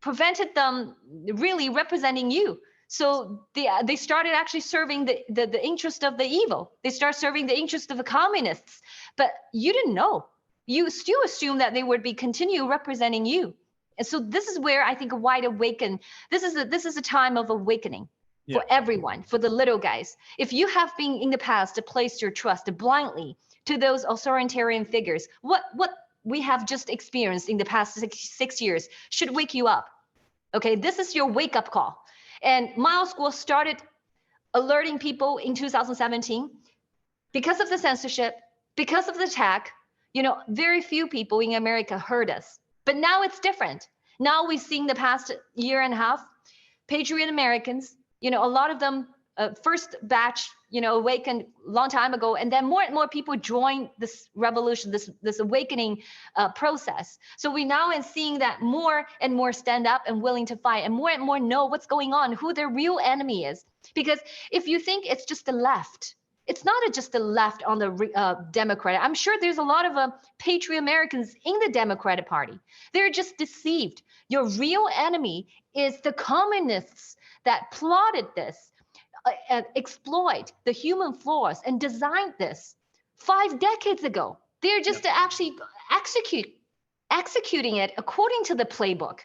prevented them really representing you. So they started actually serving the interest of the evil. They start serving the interest of the communists, but you didn't know. You still assume that they would be continue representing you. And so this is where I think a wide awaken. This is a time of awakening for everyone, for the little guys. If you have been in the past to place your trust blindly to those authoritarian figures, what we have just experienced in the past six years should wake you up. Okay, this is your wake up call. And Mile School started alerting people in 2017 because of the censorship, because of the attack. You know, very few people in America heard us. But now it's different. Now we've seen the past year and a half, Patriot Americans, you know, a lot of them, first batch, you know, awakened a long time ago. And then more and more people join this revolution, this awakening process. So we now are seeing that more and more stand up and willing to fight, and more know what's going on, who their real enemy is. Because if you think it's just the left, it's not just the left on the Democrat. I'm sure there's a lot of patriot Americans in the Democratic Party. They're just deceived. Your real enemy is the communists that plotted this. exploit the human flaws and designed this 5 decades ago. They're just actually executing it according to the playbook.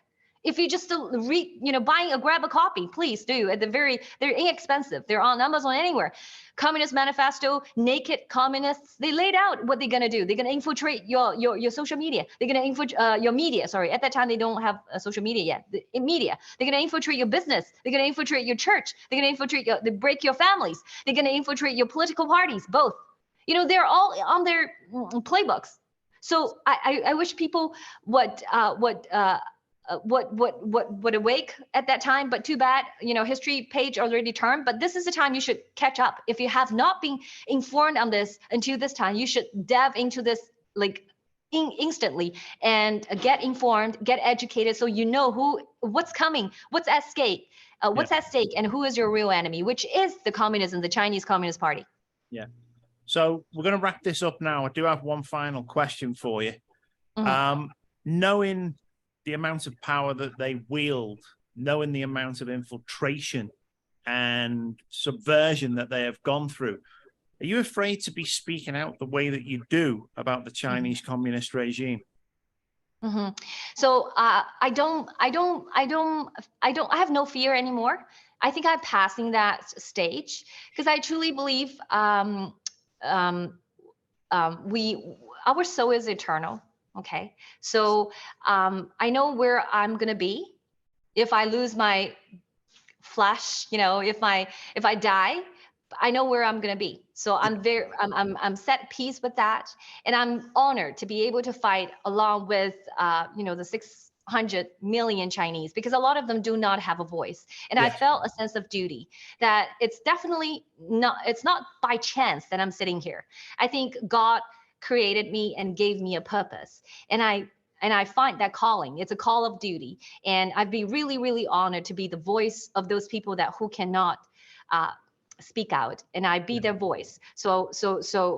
If you just grab a copy, please do. They're inexpensive. They're on Amazon, anywhere. Communist Manifesto, Naked Communists. They laid out what they're gonna do. They're gonna infiltrate your social media. They're gonna infiltrate your media. Sorry, at that time they don't have social media yet. Media. They're gonna infiltrate your business. They're gonna infiltrate your church. They're gonna infiltrate they break your families. They're gonna infiltrate your political parties. Both. They're all on their playbooks. So I wish people would awake at that time, but too bad, history page already turned. But this is the time you should catch up. If you have not been informed on this until this time, you should delve into this instantly and get informed, get educated, so you know what's coming, what's at stake, and who is your real enemy, which is the communism, the Chinese Communist Party. Yeah. So we're going to wrap this up now. I do have one final question for you. Knowing the amount of power that they wield, knowing the amount of infiltration and subversion that they have gone through, are you afraid to be speaking out the way that you do about the Chinese communist regime? So I have no fear anymore. I think I'm passing that stage, because I truly believe our soul is eternal. Okay, so I know where I'm gonna be if I lose my flesh. If I die, I know where I'm gonna be. So I'm set at peace with that, and I'm honored to be able to fight along with the 600 million Chinese, because a lot of them do not have a voice. And I felt a sense of duty, that it's not by chance that I'm sitting here. I think God created me and gave me a purpose. And I find that calling, it's a call of duty. And I'd be really, really honored to be the voice of those people who cannot speak out, and I be their voice. So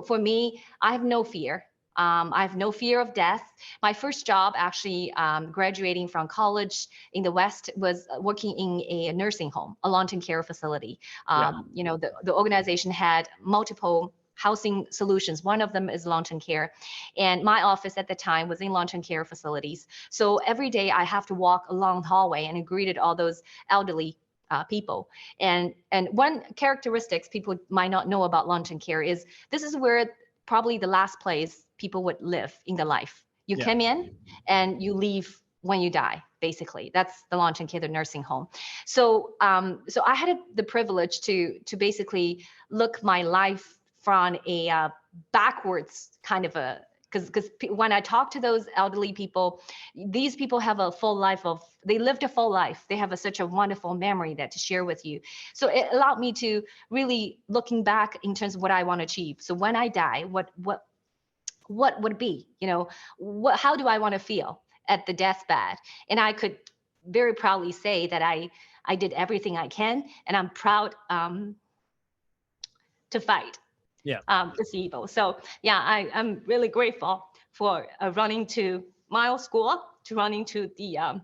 for me, I have no fear. I have no fear of death. My first job, actually, graduating from college in the West, was working in a nursing home, a long-term care facility. The organization had multiple housing solutions. One of them is long-term care. And my office at the time was in long-term care facilities. So every day I have to walk along the hallway and greeted all those elderly people. And one characteristics people might not know about long-term care is this is where probably the last place people would live in their life. You come in and you leave when you die, basically. That's the long-term care, the nursing home. So I had the privilege to basically look my life from a backwards kind of because when I talk to those elderly people, these people have a full life they lived a full life. They have such a wonderful memory to share with you. So it allowed me to really looking back in terms of what I want to achieve. So when I die, what would it be? How do I want to feel at the deathbed? And I could very proudly say that I did everything I can, and I'm proud to fight this evil. So I'm really grateful for running to my old school, to running to the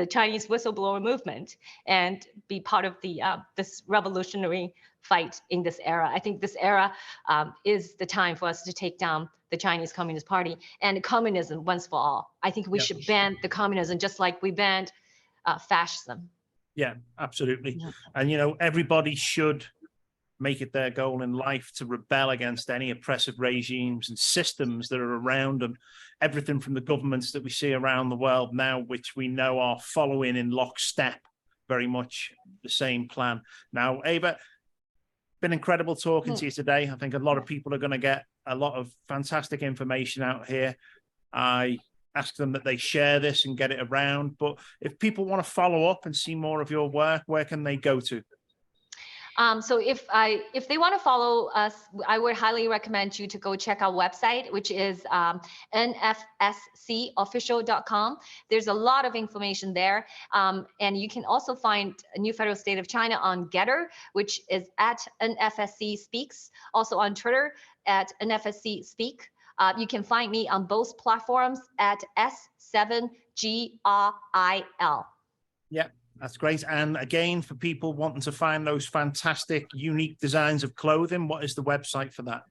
Chinese whistleblower movement, and be part of this revolutionary fight in this era. I think this era is the time for us to take down the Chinese Communist Party and communism once for all. I think we should ban the communism just like we banned fascism. Yeah, absolutely. And everybody should make it their goal in life to rebel against any oppressive regimes and systems that are around them. Everything from the governments that we see around the world now, which we know are following in lockstep, very much the same plan. Now, Ava, been incredible talking to you today. I think a lot of people are going to get a lot of fantastic information out here. I ask them that they share this and get it around. But if people want to follow up and see more of your work, where can they go to? So if they want to follow us, I would highly recommend you to go check our website, which is nfscofficial.com. There's a lot of information there. And you can also find a New Federal State of China on Getter, which is at NFSC Speaks, also on Twitter at NFSC Speak. You can find me on both platforms at S7GRIL. Yeah. That's great. And again, for people wanting to find those fantastic, unique designs of clothing, what is the website for that?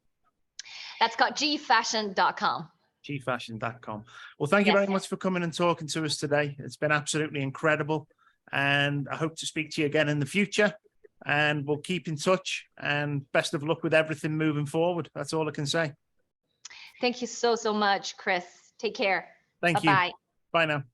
That's called gfashion.com. gfashion.com. Well, thank you very much for coming and talking to us today. It's been absolutely incredible. And I hope to speak to you again in the future. And we'll keep in touch. And best of luck with everything moving forward. That's all I can say. Thank you so much, Chris. Take care. Thank you. Bye-bye. Bye now.